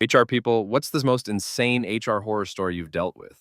HR people, what's the most insane HR horror story you've dealt with?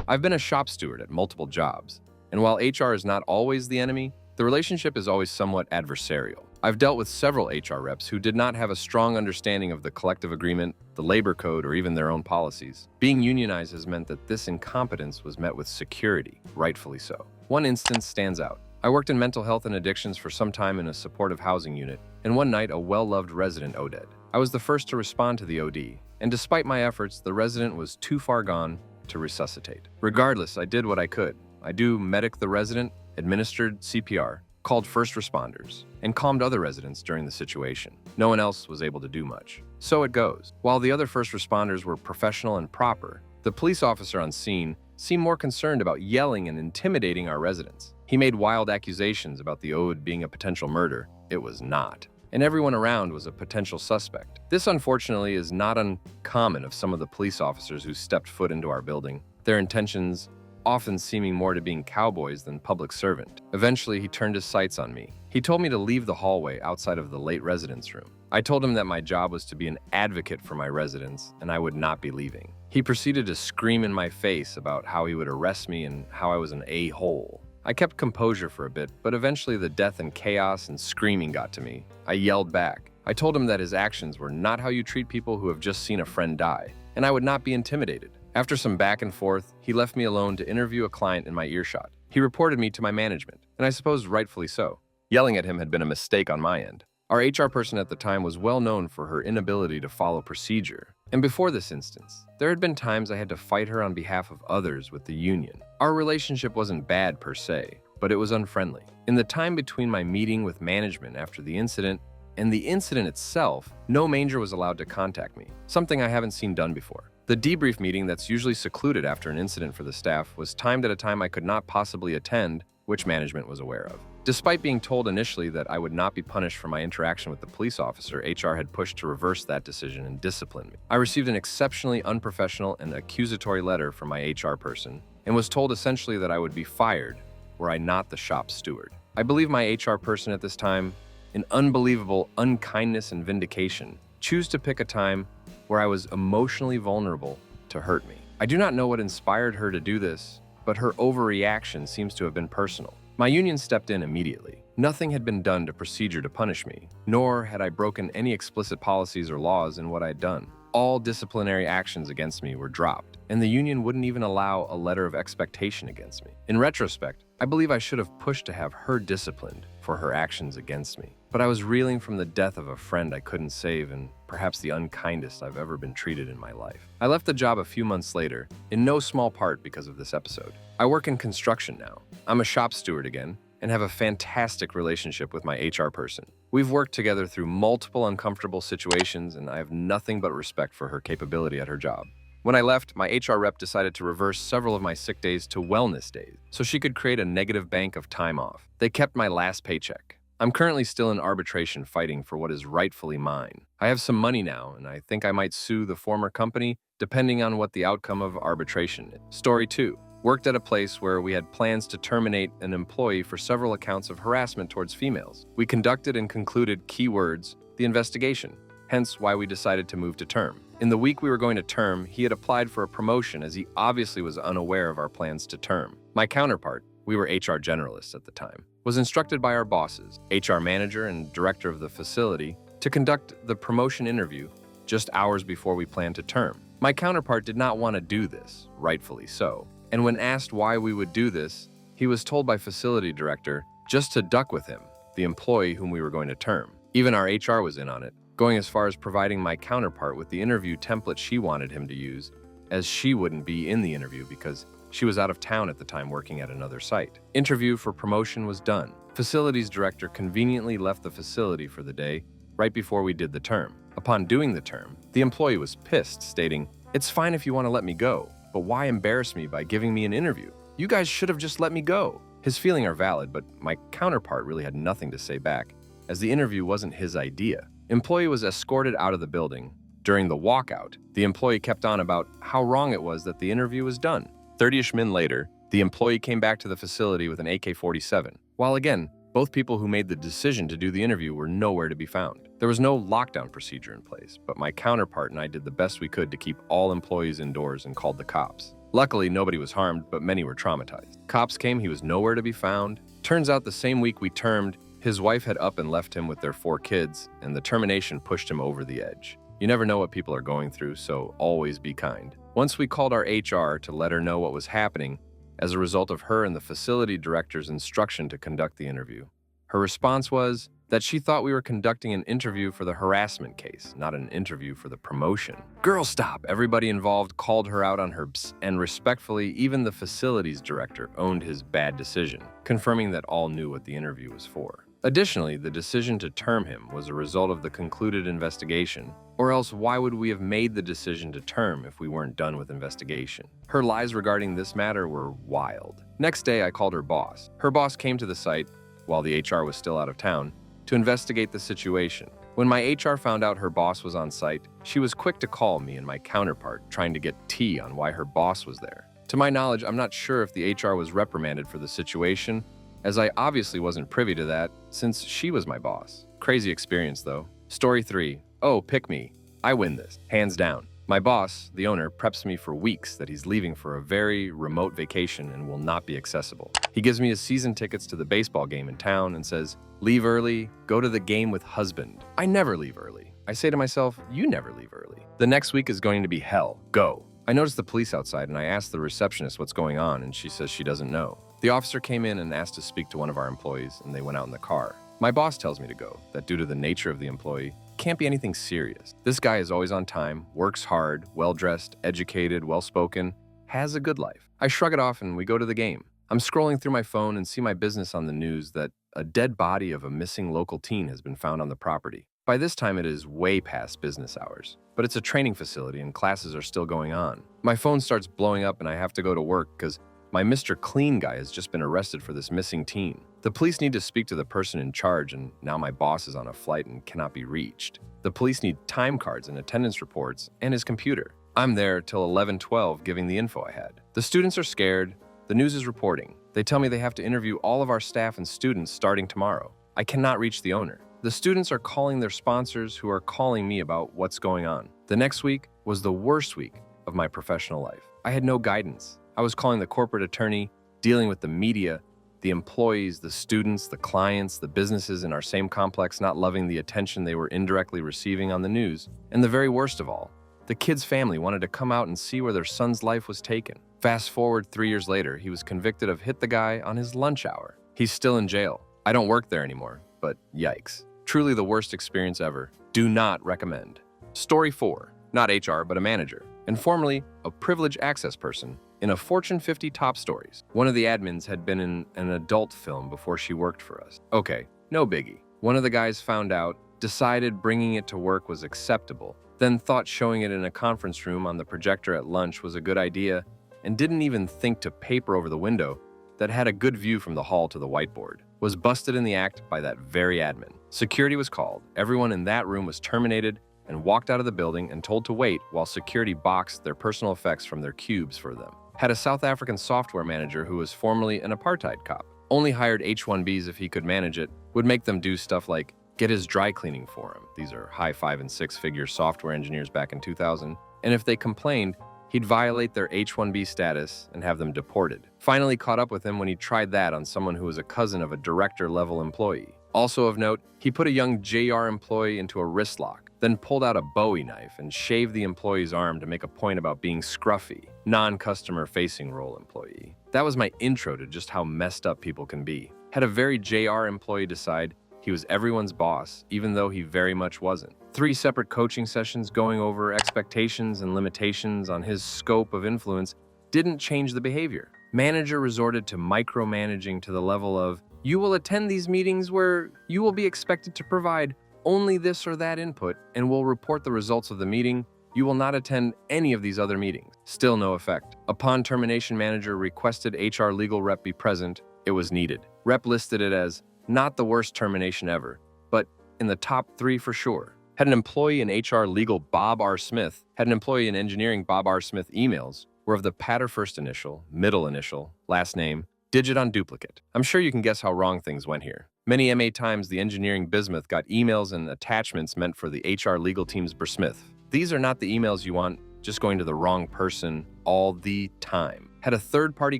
I've been a shop steward at multiple jobs, and while HR is not always the enemy, the relationship is always somewhat adversarial. I've dealt with several HR reps who did not have a strong understanding of the collective agreement, the labor code, or even their own policies. Being unionized has meant that this incompetence was met with security, rightfully so. One instance stands out. I worked in mental health and addictions for some time in a supportive housing unit, and one night a well-loved resident OD'd. I was the first to respond to the OD, and despite my efforts, the resident was too far gone to resuscitate. Regardless, I did what I could. I medic the resident, administered CPR, called first responders, and calmed other residents during the situation. No one else was able to do much. So it goes. While the other first responders were professional and proper, the police officer on scene seemed more concerned about yelling and intimidating our residents. He made wild accusations about the ode being a potential murder. It was not. And everyone around was a potential suspect. This, unfortunately, is not uncommon of some of the police officers who stepped foot into our building, their intentions often seeming more to being cowboys than public servant. Eventually, he turned his sights on me. He told me to leave the hallway outside of the late residence room. I told him that my job was to be an advocate for my residents, and I would not be leaving. He proceeded to scream in my face about how he would arrest me and how I was an a-hole. I kept composure for a bit, but eventually the death and chaos and screaming got to me. I yelled back. I told him that his actions were not how you treat people who have just seen a friend die, and I would not be intimidated. After some back and forth, he left me alone to interview a client in my earshot. He reported me to my management, and I suppose rightfully so. Yelling at him had been a mistake on my end. Our HR person at the time was well known for her inability to follow procedure. And before this instance, there had been times I had to fight her on behalf of others with the union. Our relationship wasn't bad per se, but it was unfriendly. In the time between my meeting with management after the incident and the incident itself, no manager was allowed to contact me, something I haven't seen done before. The debrief meeting that's usually secluded after an incident for the staff was timed at a time I could not possibly attend, which management was aware of. Despite being told initially that I would not be punished for my interaction with the police officer, HR had pushed to reverse that decision and discipline me. I received an exceptionally unprofessional and accusatory letter from my HR person and was told essentially that I would be fired were I not the shop steward. I believe my HR person at this time, in unbelievable unkindness and vindication, chose to pick a time where I was emotionally vulnerable to hurt me. I do not know what inspired her to do this, but her overreaction seems to have been personal. My union stepped in immediately. Nothing had been done to procedure to punish me, nor had I broken any explicit policies or laws in what I had done. All disciplinary actions against me were dropped, and the union wouldn't even allow a letter of expectation against me. In retrospect, I believe I should have pushed to have her disciplined for her actions against me. But I was reeling from the death of a friend I couldn't save and perhaps the unkindest I've ever been treated in my life. I left the job a few months later, in no small part because of this episode. I work in construction now. I'm a shop steward again, and have a fantastic relationship with my HR person. We've worked together through multiple uncomfortable situations, and I have nothing but respect for her capability at her job. When I left, my HR rep decided to reverse several of my sick days to wellness days, so she could create a negative bank of time off. They kept my last paycheck. I'm currently still in arbitration fighting for what is rightfully mine. I have some money now, and I think I might sue the former company, depending on what the outcome of arbitration is. Story 2. Worked at a place where we had plans to terminate an employee for several accounts of harassment towards females. We conducted and concluded keywords, the investigation, hence why we decided to move to term. In the week we were going to term, he had applied for a promotion as he obviously was unaware of our plans to term. My counterpart, we were HR generalists at the time, was instructed by our bosses, HR manager and director of the facility, to conduct the promotion interview just hours before we planned to term. My counterpart did not want to do this, rightfully so. And when asked why we would do this, he was told by facility director just to duck with him, the employee whom we were going to term. Even our HR was in on it, going as far as providing my counterpart with the interview template she wanted him to use, as she wouldn't be in the interview because she was out of town at the time working at another site. Interview for promotion was done. Facilities director conveniently left the facility for the day right before we did the term. Upon doing the term, the employee was pissed, stating, "It's fine if you want to let me go, but why embarrass me by giving me an interview? You guys should have just let me go." His feelings are valid, but my counterpart really had nothing to say back, as the interview wasn't his idea. Employee was escorted out of the building. During the walkout, the employee kept on about how wrong it was that the interview was done. 30-ish min later, the employee came back to the facility with an AK-47. While again, both people who made the decision to do the interview were nowhere to be found. There was no lockdown procedure in place, but my counterpart and I did the best we could to keep all employees indoors and called the cops. Luckily, nobody was harmed, but many were traumatized. Cops came, he was nowhere to be found. Turns out the same week we termed, his wife had up and left him with their 4 kids, and the termination pushed him over the edge. You never know what people are going through, so always be kind. Once we called our HR to let her know what was happening as a result of her and the facility director's instruction to conduct the interview. Her response was that she thought we were conducting an interview for the harassment case, not an interview for the promotion. Girl, stop! Everybody involved called her out on her BS, and respectfully, even the facilities director owned his bad decision, confirming that all knew what the interview was for. Additionally, the decision to term him was a result of the concluded investigation, or else why would we have made the decision to term if we weren't done with investigation? Her lies regarding this matter were wild. Next day, I called her boss. Her boss came to the site, while the HR was still out of town, to investigate the situation. When my HR found out her boss was on site, she was quick to call me and my counterpart, trying to get tea on why her boss was there. To my knowledge, I'm not sure if the HR was reprimanded for the situation, as I obviously wasn't privy to that since she was my boss. Crazy experience though. Story 3. Oh, pick me. I win this, hands down. My boss, the owner, preps me for weeks that he's leaving for a very remote vacation and will not be accessible. He gives me his season tickets to the baseball game in town and says, leave early, go to the game with husband. I never leave early. I say to myself, you never leave early. The next week is going to be hell. Go. I noticed the police outside and I asked the receptionist what's going on and she says she doesn't know. The officer came in and asked to speak to one of our employees and they went out in the car. My boss tells me to go, that due to the nature of the employee, can't be anything serious. This guy is always on time, works hard, well-dressed, educated, well-spoken, has a good life. I shrug it off and we go to the game. I'm scrolling through my phone and see my business on the news that a dead body of a missing local teen has been found on the property. By this time, it is way past business hours, but it's a training facility and classes are still going on. My phone starts blowing up and I have to go to work because my Mr. Clean guy has just been arrested for this missing teen. The police need to speak to the person in charge, and now my boss is on a flight and cannot be reached. The police need time cards and attendance reports and his computer. I'm there till 11:12 giving the info I had. The students are scared. The news is reporting. They tell me they have to interview all of our staff and students starting tomorrow. I cannot reach the owner. The students are calling their sponsors who are calling me about what's going on. The next week was the worst week of my professional life. I had no guidance. I was calling the corporate attorney, dealing with the media, the employees, the students, the clients, the businesses in our same complex not loving the attention they were indirectly receiving on the news. And the very worst of all, the kid's family wanted to come out and see where their son's life was taken. Fast forward 3 years later, he was convicted of hit the guy on his lunch hour. He's still in jail. I don't work there anymore, but yikes. Truly the worst experience ever. Do not recommend. Story 4. Not HR, but a manager, and formerly a privileged access person in a Fortune 50 top stories. One of the admins had been in an adult film before she worked for us. Okay, no biggie. One of the guys found out, decided bringing it to work was acceptable, then thought showing it in a conference room on the projector at lunch was a good idea, and didn't even think to paper over the window that had a good view from the hall to the whiteboard. Was busted in the act by that very admin. Security was called. Everyone in that room was terminated and walked out of the building and told to wait while security boxed their personal effects from their cubes for them. Had a South African software manager who was formerly an apartheid cop. Only hired H-1Bs if he could manage it, would make them do stuff like get his dry cleaning for him. These are high 5- and 6-figure software engineers back in 2000. And if they complained, he'd violate their H-1B status and have them deported. Finally caught up with him when he tried that on someone who was a cousin of a director-level employee. Also of note, he put a young JR employee into a wrist lock, then pulled out a Bowie knife and shaved the employee's arm to make a point about being scruffy, non-customer facing role employee. That was my intro to just how messed up people can be. Had a very JR employee decide he was everyone's boss, even though he very much wasn't. 3 separate coaching sessions going over expectations and limitations on his scope of influence didn't change the behavior. Manager resorted to micromanaging to the level of, you will attend these meetings where you will be expected to provide only this or that input and will report the results of the meeting. You will not attend any of these other meetings. Still no effect. Upon termination, manager requested HR legal rep be present. It was needed. Rep listed it as not the worst termination ever, but in the top 3 for sure. Had an employee in HR legal Bob R. Smith, had an employee in engineering Bob R. Smith emails were of the patter first initial, middle initial, last name, Digit on duplicate. I'm sure you can guess how wrong things went here. Many MA times the engineering bismuth got emails and attachments meant for the HR legal team's bersmith. These are not the emails you want just going to the wrong person all the time. Had a third-party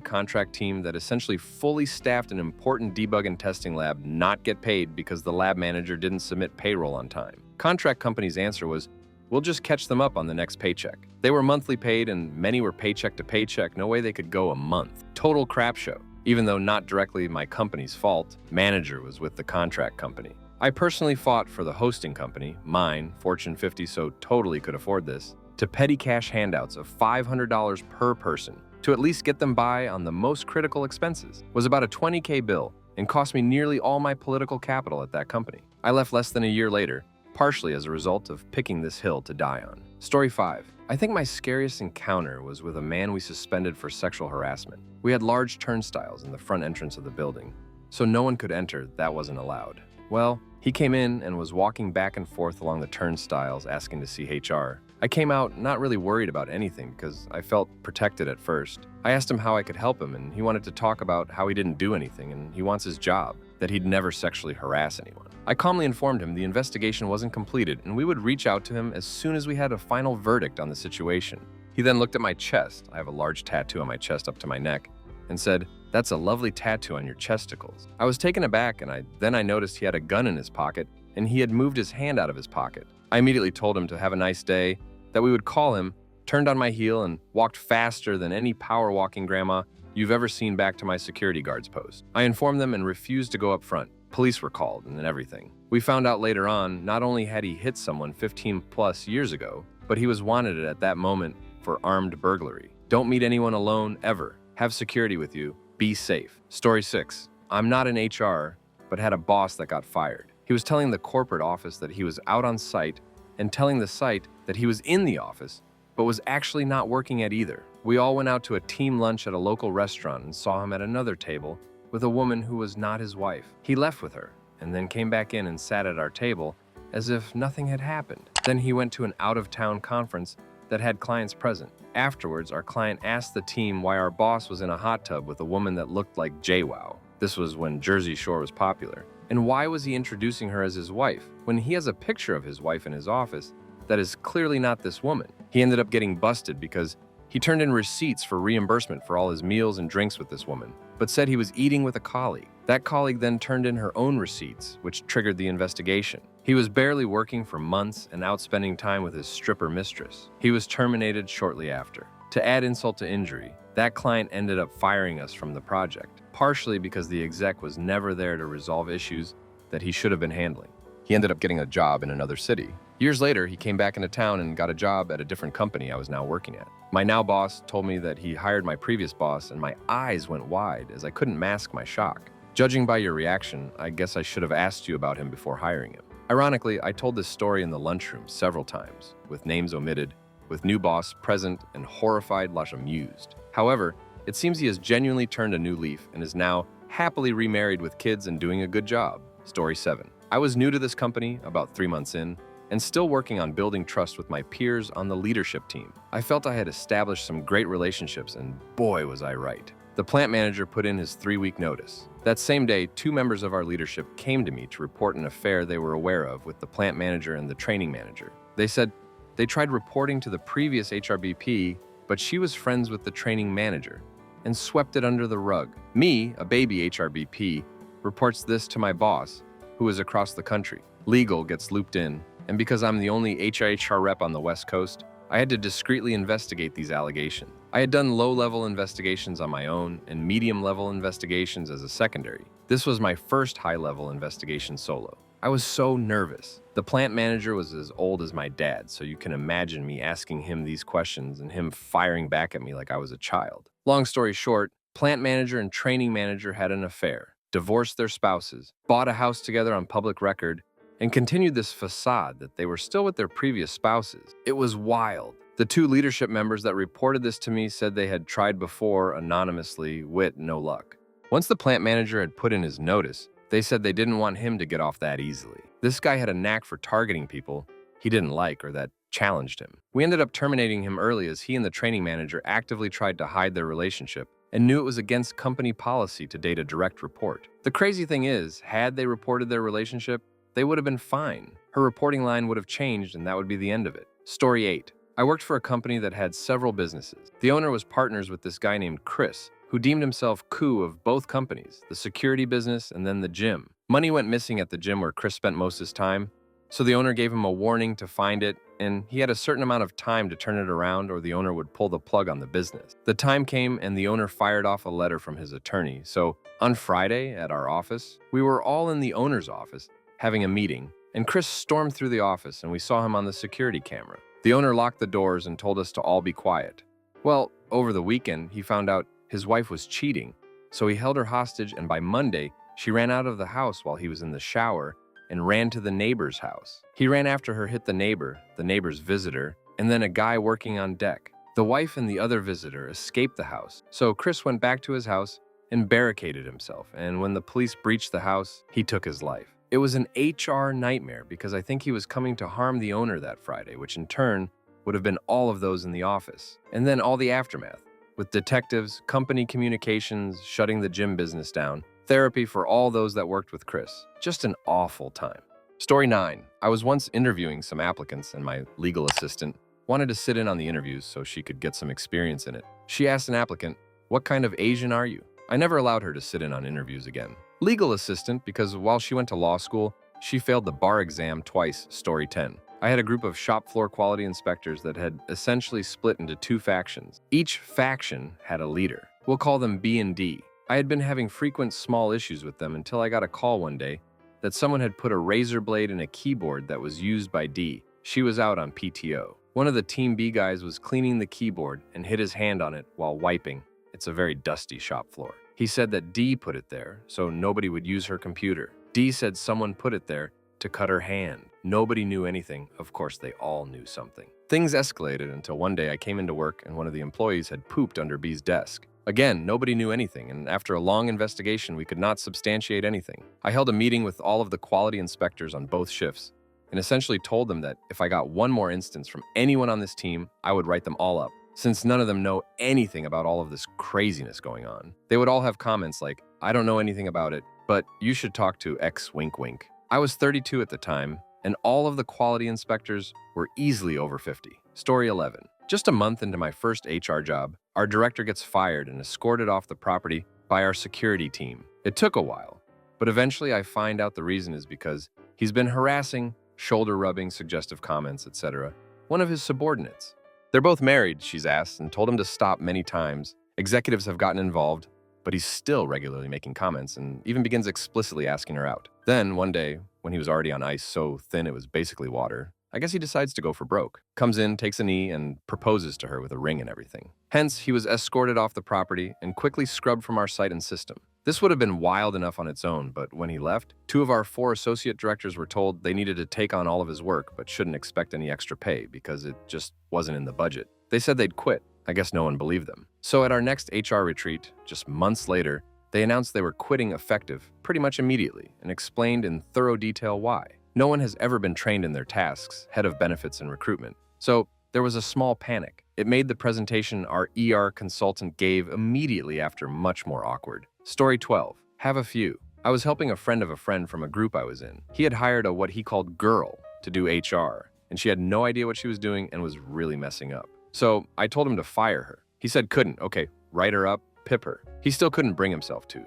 contract team that essentially fully staffed an important debug and testing lab not get paid because the lab manager didn't submit payroll on time. Contract company's answer was, "We'll just catch them up on the next paycheck." They were monthly paid and many were paycheck to paycheck. No way they could go a month. Total crap show. Even though not directly my company's fault, manager was with the contract company. I personally fought for the hosting company, mine, Fortune 50, so totally could afford this, to petty cash handouts of $500 per person to at least get them by on the most critical expenses. It was about a $20K bill and cost me nearly all my political capital at that company. I left less than a year later, partially as a result of picking this hill to die on. Story 5. I think my scariest encounter was with a man we suspended for sexual harassment. We had large turnstiles in the front entrance of the building, so no one could enter. That wasn't allowed. Well, he came in and was walking back and forth along the turnstiles asking to see HR. I came out not really worried about anything because I felt protected at first. I asked him how I could help him, and he wanted to talk about how he didn't do anything and he wants his job, that he'd never sexually harass anyone. I calmly informed him the investigation wasn't completed and we would reach out to him as soon as we had a final verdict on the situation. He then looked at my chest, I have a large tattoo on my chest up to my neck, and said, "That's a lovely tattoo on your chesticles." I was taken aback and I noticed he had a gun in his pocket and he had moved his hand out of his pocket. I immediately told him to have a nice day, that we would call him, turned on my heel and walked faster than any power walking grandma you've ever seen back to my security guard's post. I informed them and refused to go up front. Police were called and everything. We found out later on, not only had he hit someone 15 plus years ago, but he was wanted at that moment for armed burglary. Don't meet anyone alone ever. Have security with you. Be safe. Story 6. I'm not in HR, but had a boss that got fired. He was telling the corporate office that he was out on site and telling the site that he was in the office, but was actually not working at either. We all went out to a team lunch at a local restaurant and saw him at another table with a woman who was not his wife. He left with her and then came back in and sat at our table as if nothing had happened. Then he went to an out-of-town conference that had clients present. Afterwards, our client asked the team why our boss was in a hot tub with a woman that looked like JWoww. This was when Jersey Shore was popular. And why was he introducing her as his wife when he has a picture of his wife in his office that is clearly not this woman? He ended up getting busted because he turned in receipts for reimbursement for all his meals and drinks with this woman, but said he was eating with a colleague. That colleague then turned in her own receipts, which triggered the investigation. He was barely working for months and out spending time with his stripper mistress. He was terminated shortly after. To add insult to injury, that client ended up firing us from the project, partially because the exec was never there to resolve issues that he should have been handling. He ended up getting a job in another city. Years later, he came back into town and got a job at a different company I was now working at. My now boss told me that he hired my previous boss, and my eyes went wide as I couldn't mask my shock. Judging by your reaction, I guess I should have asked you about him before hiring him. Ironically, I told this story in the lunchroom several times, with names omitted, with new boss present and horrified/amused. However, it seems he has genuinely turned a new leaf and is now happily remarried with kids and doing a good job. Story 7. I was new to this company, about 3 months in, and still working on building trust with my peers on the leadership team. I felt I had established some great relationships, and boy was I right. The plant manager put in his 3-week notice. That same day, 2 members of our leadership came to me to report an affair they were aware of with the plant manager and the training manager. They said they tried reporting to the previous HRBP, but she was friends with the training manager and swept it under the rug. Me, a baby HRBP, reports this to my boss, who is across the country. Legal gets looped in, and because I'm the only HR rep on the West Coast, I had to discreetly investigate these allegations. I had done low-level investigations on my own and medium-level investigations as a secondary. This was my first high-level investigation solo. I was so nervous. The plant manager was as old as my dad, so you can imagine me asking him these questions and him firing back at me like I was a child. Long story short, plant manager and training manager had an affair, divorced their spouses, bought a house together on public record, and continued this facade that they were still with their previous spouses. It was wild. The 2 leadership members that reported this to me said they had tried before anonymously, with no luck. Once the plant manager had put in his notice, they said they didn't want him to get off that easily. This guy had a knack for targeting people he didn't like or that challenged him. We ended up terminating him early as he and the training manager actively tried to hide their relationship and knew it was against company policy to date a direct report. The crazy thing is, had they reported their relationship, they would have been fine. Her reporting line would have changed and that would be the end of it. Story 8. I worked for a company that had several businesses. The owner was partners with this guy named Chris, who deemed himself coup of both companies, the security business and then the gym. Money went missing at the gym where Chris spent most of his time, so the owner gave him a warning to find it, and he had a certain amount of time to turn it around or the owner would pull the plug on the business. The time came and the owner fired off a letter from his attorney. So on Friday at our office, we were all in the owner's office having a meeting, and Chris stormed through the office and we saw him on the security camera. The owner locked the doors and told us to all be quiet. Well, over the weekend, he found out his wife was cheating, so he held her hostage, and by Monday, she ran out of the house while he was in the shower and ran to the neighbor's house. He ran after her, hit the neighbor's visitor, and then a guy working on deck. The wife and the other visitor escaped the house, so Chris went back to his house and barricaded himself, and when the police breached the house, he took his life. It was an HR nightmare because I think he was coming to harm the owner that Friday, which in turn would have been all of those in the office. And then all the aftermath, with detectives, company communications, shutting the gym business down, therapy for all those that worked with Chris. Just an awful time. Story 9. I was once interviewing some applicants and my legal assistant wanted to sit in on the interviews so she could get some experience in it. She asked an applicant, "What kind of Asian are you?" I never allowed her to sit in on interviews again. Legal assistant, because while she went to law school, she failed the bar exam twice. Story 10. I had a group of shop floor quality inspectors that had essentially split into 2 factions. Each faction had a leader. We'll call them B and D. I had been having frequent small issues with them until I got a call one day that someone had put a razor blade in a keyboard that was used by D. She was out on PTO. One of the Team B guys was cleaning the keyboard and hit his hand on it while wiping. It's a very dusty shop floor. He said that D put it there so nobody would use her computer. D said someone put it there to cut her hand. Nobody knew anything. Of course, they all knew something. Things escalated until one day I came into work and one of the employees had pooped under B's desk. Again, nobody knew anything, and after a long investigation, we could not substantiate anything. I held a meeting with all of the quality inspectors on both shifts and essentially told them that if I got one more instance from anyone on this team, I would write them all up, since none of them know anything about all of this craziness going on. They would all have comments like, "I don't know anything about it, but you should talk to X wink wink." I was 32 at the time, and all of the quality inspectors were easily over 50. Story 11. Just a month into my first HR job, our director gets fired and escorted off the property by our security team. It took a while, but eventually I find out the reason is because he's been harassing, shoulder rubbing, suggestive comments, etc., one of his subordinates. They're both married, she's asked, and told him to stop many times. Executives have gotten involved, but he's still regularly making comments and even begins explicitly asking her out. Then, one day, when he was already on ice so thin it was basically water, I guess he decides to go for broke. Comes in, takes a knee, and proposes to her with a ring and everything. Hence, he was escorted off the property and quickly scrubbed from our site and system. This would have been wild enough on its own, but when he left, 2 of our 4 associate directors were told they needed to take on all of his work but shouldn't expect any extra pay because it just wasn't in the budget. They said they'd quit. I guess no one believed them. So at our next HR retreat, just months later, they announced they were quitting effective pretty much immediately and explained in thorough detail why. No one has ever been trained in their tasks, head of benefits and recruitment. So there was a small panic. It made the presentation our ER consultant gave immediately after much more awkward. Story 12. Have a few. I was helping a friend of a friend from a group I was in. He had hired a what he called girl to do HR, and she had no idea what she was doing and was really messing up. So I told him to fire her. He said couldn't. Okay, write her up, pip her. He still couldn't bring himself to,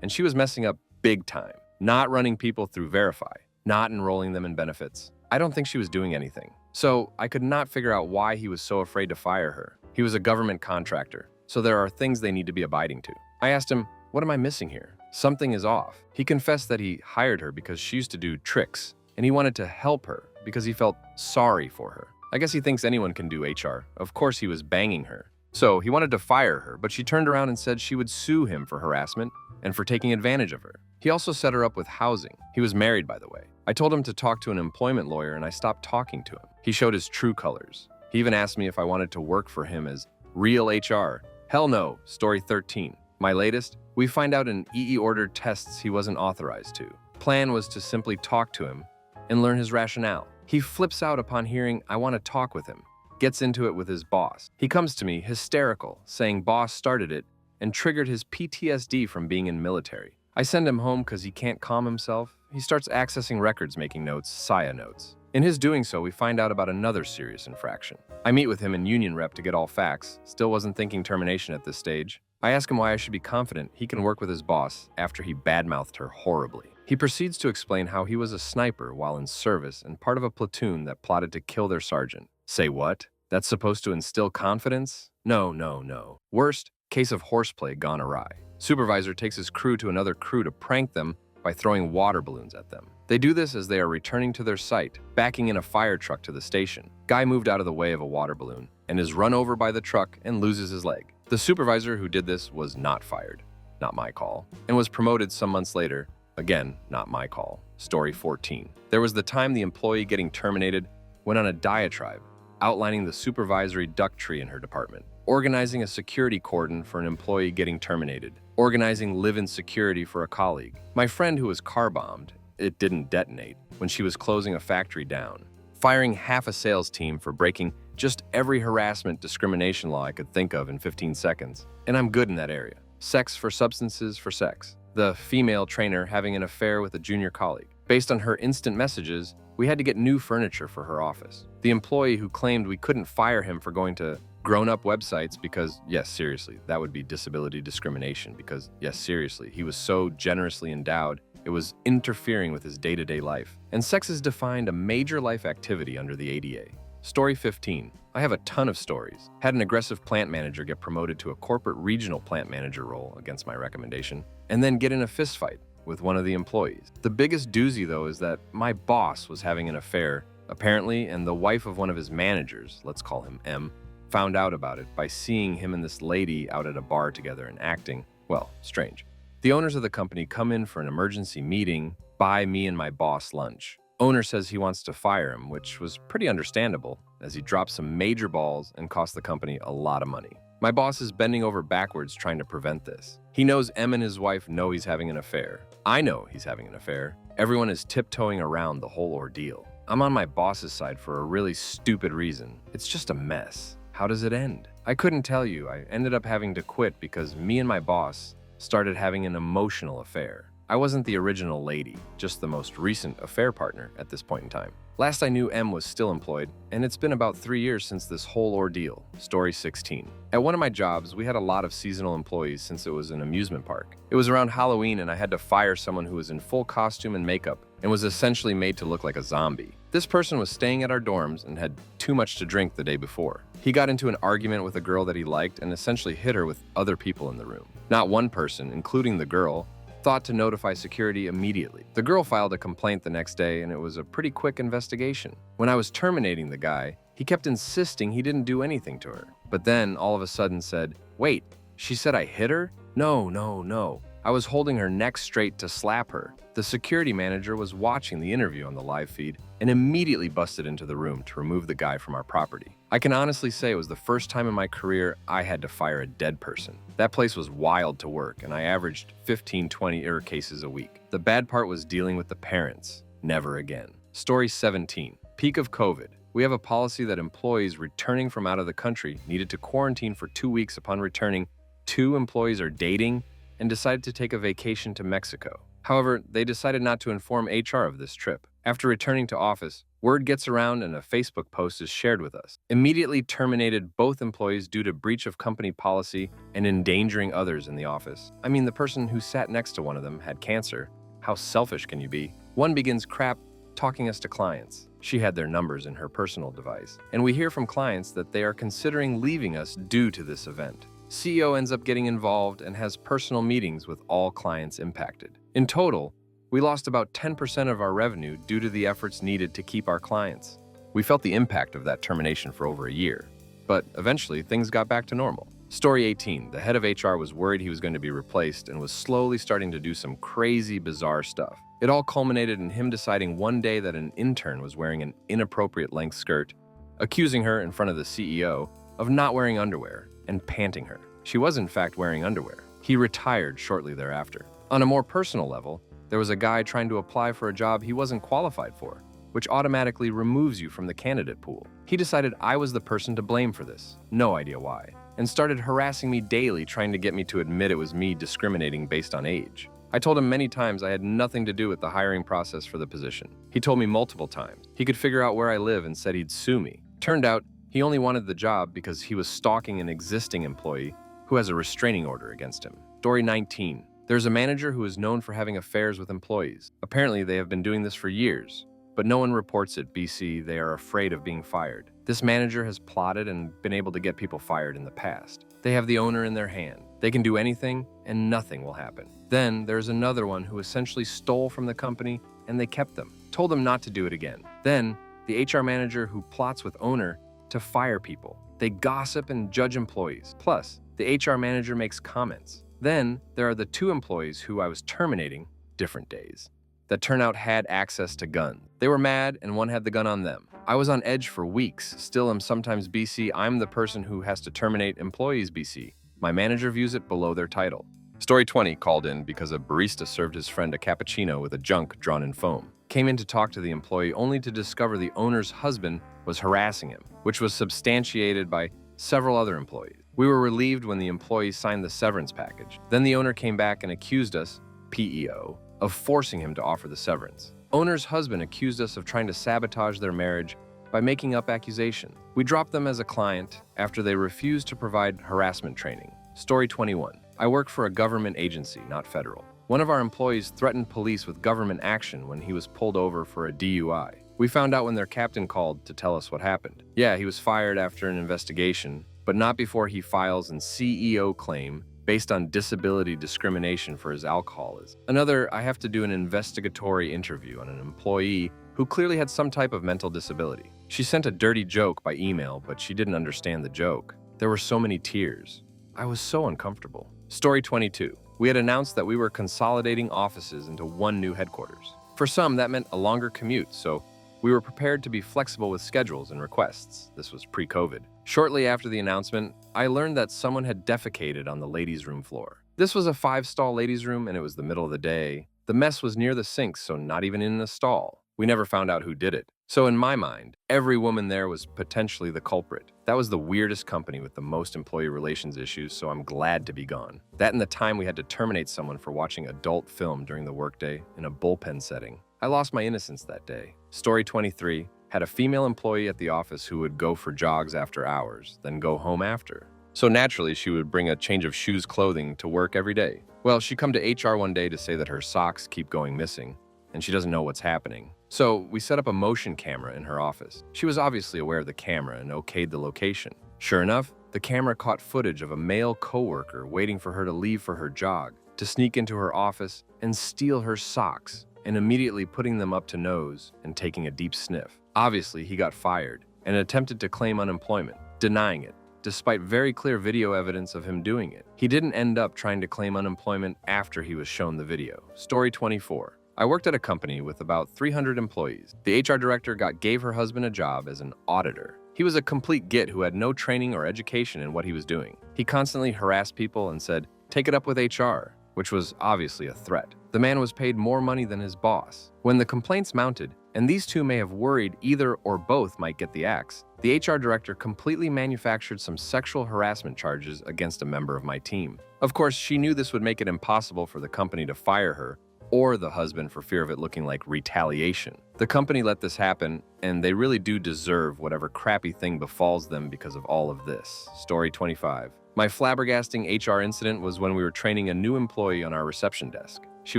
and she was messing up big time. Not running people through Verify, not enrolling them in benefits. I don't think she was doing anything. So I could not figure out why he was so afraid to fire her. He was a government contractor, so there are things they need to be abiding to. I asked him, "What am I missing here? Something is off." He confessed that he hired her because she used to do tricks, and he wanted to help her because he felt sorry for her. I guess he thinks anyone can do HR. Of course he was banging her. So he wanted to fire her, but she turned around and said she would sue him for harassment and for taking advantage of her. He also set her up with housing. He was married, by the way. I told him to talk to an employment lawyer and I stopped talking to him. He showed his true colors. He even asked me if I wanted to work for him as real HR. Hell no. Story 13. My latest, we find out in EE ordered tests he wasn't authorized to. Plan was to simply talk to him and learn his rationale. He flips out upon hearing I want to talk with him. Gets into it with his boss. He comes to me hysterical, saying boss started it and triggered his PTSD from being in military. I send him home because he can't calm himself. He starts accessing records, making notes, SIA notes. In his doing so, we find out about another serious infraction. I meet with him in union rep to get all facts. Still wasn't thinking termination at this stage. I ask him why I should be confident he can work with his boss after he badmouthed her horribly. He proceeds to explain how he was a sniper while in service and part of a platoon that plotted to kill their sergeant. Say what? That's supposed to instill confidence? No, no, no. Worst, case of horseplay gone awry. Supervisor takes his crew to another crew to prank them by throwing water balloons at them. They do this as they are returning to their site, backing in a fire truck to the station. Guy moved out of the way of a water balloon and is run over by the truck and loses his leg. The supervisor who did this was not fired, not my call, and was promoted some months later. Again, not my call. Story 14. There was the time the employee getting terminated went on a diatribe outlining the supervisory duck tree in her department, organizing a security cordon for an employee getting terminated, organizing live-in security for a colleague. My friend who was car bombed, it didn't detonate, when she was closing a factory down, firing half a sales team for breaking just every harassment discrimination law I could think of in 15 seconds. And I'm good in that area. Sex for substances for sex. The female trainer having an affair with a junior colleague. Based on her instant messages, we had to get new furniture for her office. The employee who claimed we couldn't fire him for going to grown-up websites because, yes, seriously, that would be disability discrimination because, yes, seriously, he was so generously endowed, it was interfering with his day-to-day life. And sex is defined a major life activity under the ADA. Story 15. I have a ton of stories. Had an aggressive plant manager get promoted to a corporate regional plant manager role against my recommendation, and then get in a fistfight with one of the employees. The biggest doozy, though, is that my boss was having an affair, apparently, and the wife of one of his managers, let's call him M, found out about it by seeing him and this lady out at a bar together and acting, well, strange. The owners of the company come in for an emergency meeting, buy me and my boss lunch. Owner says he wants to fire him, which was pretty understandable, as he dropped some major balls and cost the company a lot of money. My boss is bending over backwards trying to prevent this. He knows M and his wife know he's having an affair. I know he's having an affair. Everyone is tiptoeing around the whole ordeal. I'm on my boss's side for a really stupid reason. It's just a mess. How does it end? I couldn't tell you. I ended up having to quit because me and my boss started having an emotional affair. I wasn't the original lady, just the most recent affair partner at this point in time. Last I knew, M was still employed, and it's been about 3 years since this whole ordeal. Story 16. At one of my jobs, we had a lot of seasonal employees since it was an amusement park. It was around Halloween, and I had to fire someone who was in full costume and makeup and was essentially made to look like a zombie. This person was staying at our dorms and had too much to drink the day before. He got into an argument with a girl that he liked and essentially hit her with other people in the room. Not one person, including the girl, thought to notify security immediately. The girl filed a complaint the next day, and it was a pretty quick investigation. When I was terminating the guy, he kept insisting he didn't do anything to her. But then, all of a sudden said, "Wait, she said I hit her? No, no, no. I was holding her neck straight to slap her." The security manager was watching the interview on the live feed and immediately busted into the room to remove the guy from our property. I can honestly say it was the first time in my career I had to fire a dead person. That place was wild to work, and I averaged 15-20 error cases a week. The bad part was dealing with the parents. Never again. Story 17. Peak of COVID. We have a policy that employees returning from out of the country needed to quarantine for 2 weeks upon returning. 2 employees are dating and decided to take a vacation to Mexico. However, they decided not to inform HR of this trip. After returning to office, word gets around and a Facebook post is shared with us. Immediately terminated both employees due to breach of company policy and endangering others in the office. I mean, the person who sat next to one of them had cancer. How selfish can you be? One begins crap talking us to clients. She had their numbers in her personal device. And we hear from clients that they are considering leaving us due to this event. CEO ends up getting involved and has personal meetings with all clients impacted. In total, we lost about 10% of our revenue due to the efforts needed to keep our clients. We felt the impact of that termination for over a year, but eventually things got back to normal. Story 18. The head of HR was worried he was going to be replaced and was slowly starting to do some crazy, bizarre stuff. It all culminated in him deciding one day that an intern was wearing an inappropriate length skirt, accusing her in front of the CEO of not wearing underwear and panting her. She was in fact wearing underwear. He retired shortly thereafter. On a more personal level, there was a guy trying to apply for a job he wasn't qualified for, which automatically removes you from the candidate pool. He decided I was the person to blame for this. No idea why. and started harassing me daily, trying to get me to admit it was me discriminating based on age. I told him many times I had nothing to do with the hiring process for the position. He told me multiple times he could figure out where I live and said he'd sue me. Turned out, he only wanted the job because he was stalking an existing employee who has a restraining order against him. Story 19. There's a manager who is known for having affairs with employees. Apparently, they have been doing this for years, but no one reports it. BC, they are afraid of being fired. This manager has plotted and been able to get people fired in the past. They have the owner in their hand. They can do anything and nothing will happen. Then there's another one who essentially stole from the company and they kept them, told them not to do it again. Then the HR manager who plots with owner to fire people. They gossip and judge employees. Plus, the HR manager makes comments. Then there are the two employees who I was terminating different days that turn out had access to guns. They were mad and one had the gun on them. I was on edge for weeks. Still am sometimes. BC, I'm the person who has to terminate employees. BC. My manager views it below their title. Story 20 called in because a barista served his friend a cappuccino with a junk drawn in foam. Came in to talk to the employee only to discover the owner's husband was harassing him, which was substantiated by several other employees. We were relieved when the employee signed the severance package. Then the owner came back and accused us, PEO, of forcing him to offer the severance. Owner's husband accused us of trying to sabotage their marriage by making up accusations. We dropped them as a client after they refused to provide harassment training. Story 21. I work for a government agency, not federal. One of our employees threatened police with government action when he was pulled over for a DUI. We found out when their captain called to tell us what happened. Yeah, he was fired after an investigation, but not before he files an CEO claim based on disability discrimination for his alcoholism. Another, I have to do an investigatory interview on an employee who clearly had some type of mental disability. She sent a dirty joke by email, but she didn't understand the joke. There were so many tears. I was so uncomfortable. Story 22. We had announced that we were consolidating offices into one new headquarters. For some, that meant a longer commute, so we were prepared to be flexible with schedules and requests. This was pre-COVID. Shortly after the announcement, I learned that someone had defecated on the ladies' room floor. This was a 5-stall ladies' room and it was the middle of the day. The mess was near the sinks, so not even in a stall. We never found out who did it. So in my mind, every woman there was potentially the culprit. That was the weirdest company with the most employee relations issues, so I'm glad to be gone. That and the time we had to terminate someone for watching adult film during the workday in a bullpen setting. I lost my innocence that day. Story 23. Had a female employee at the office who would go for jogs after hours, then go home after. So naturally, she would bring a change of shoes clothing to work every day. Well, she come to HR one day to say that her socks keep going missing, and she doesn't know what's happening. So we set up a motion camera in her office. She was obviously aware of the camera and okayed the location. Sure enough, the camera caught footage of a male coworker waiting for her to leave for her jog, to sneak into her office and steal her socks, and immediately putting them up to nose and taking a deep sniff. Obviously, he got fired and attempted to claim unemployment, denying it, despite very clear video evidence of him doing it. He didn't end up trying to claim unemployment after he was shown the video. Story 24. I worked at a company with about 300 employees. The HR director gave her husband a job as an auditor. He was a complete git who had no training or education in what he was doing. He constantly harassed people and said, "Take it up with HR," which was obviously a threat. The man was paid more money than his boss. When the complaints mounted, and these two may have worried either or both might get the axe, the HR director completely manufactured some sexual harassment charges against a member of my team. Of course, she knew this would make it impossible for the company to fire her or the husband for fear of it looking like retaliation. The company let this happen, and they really do deserve whatever crappy thing befalls them because of all of this. Story 25. My flabbergasting HR incident was when we were training a new employee on our reception desk. She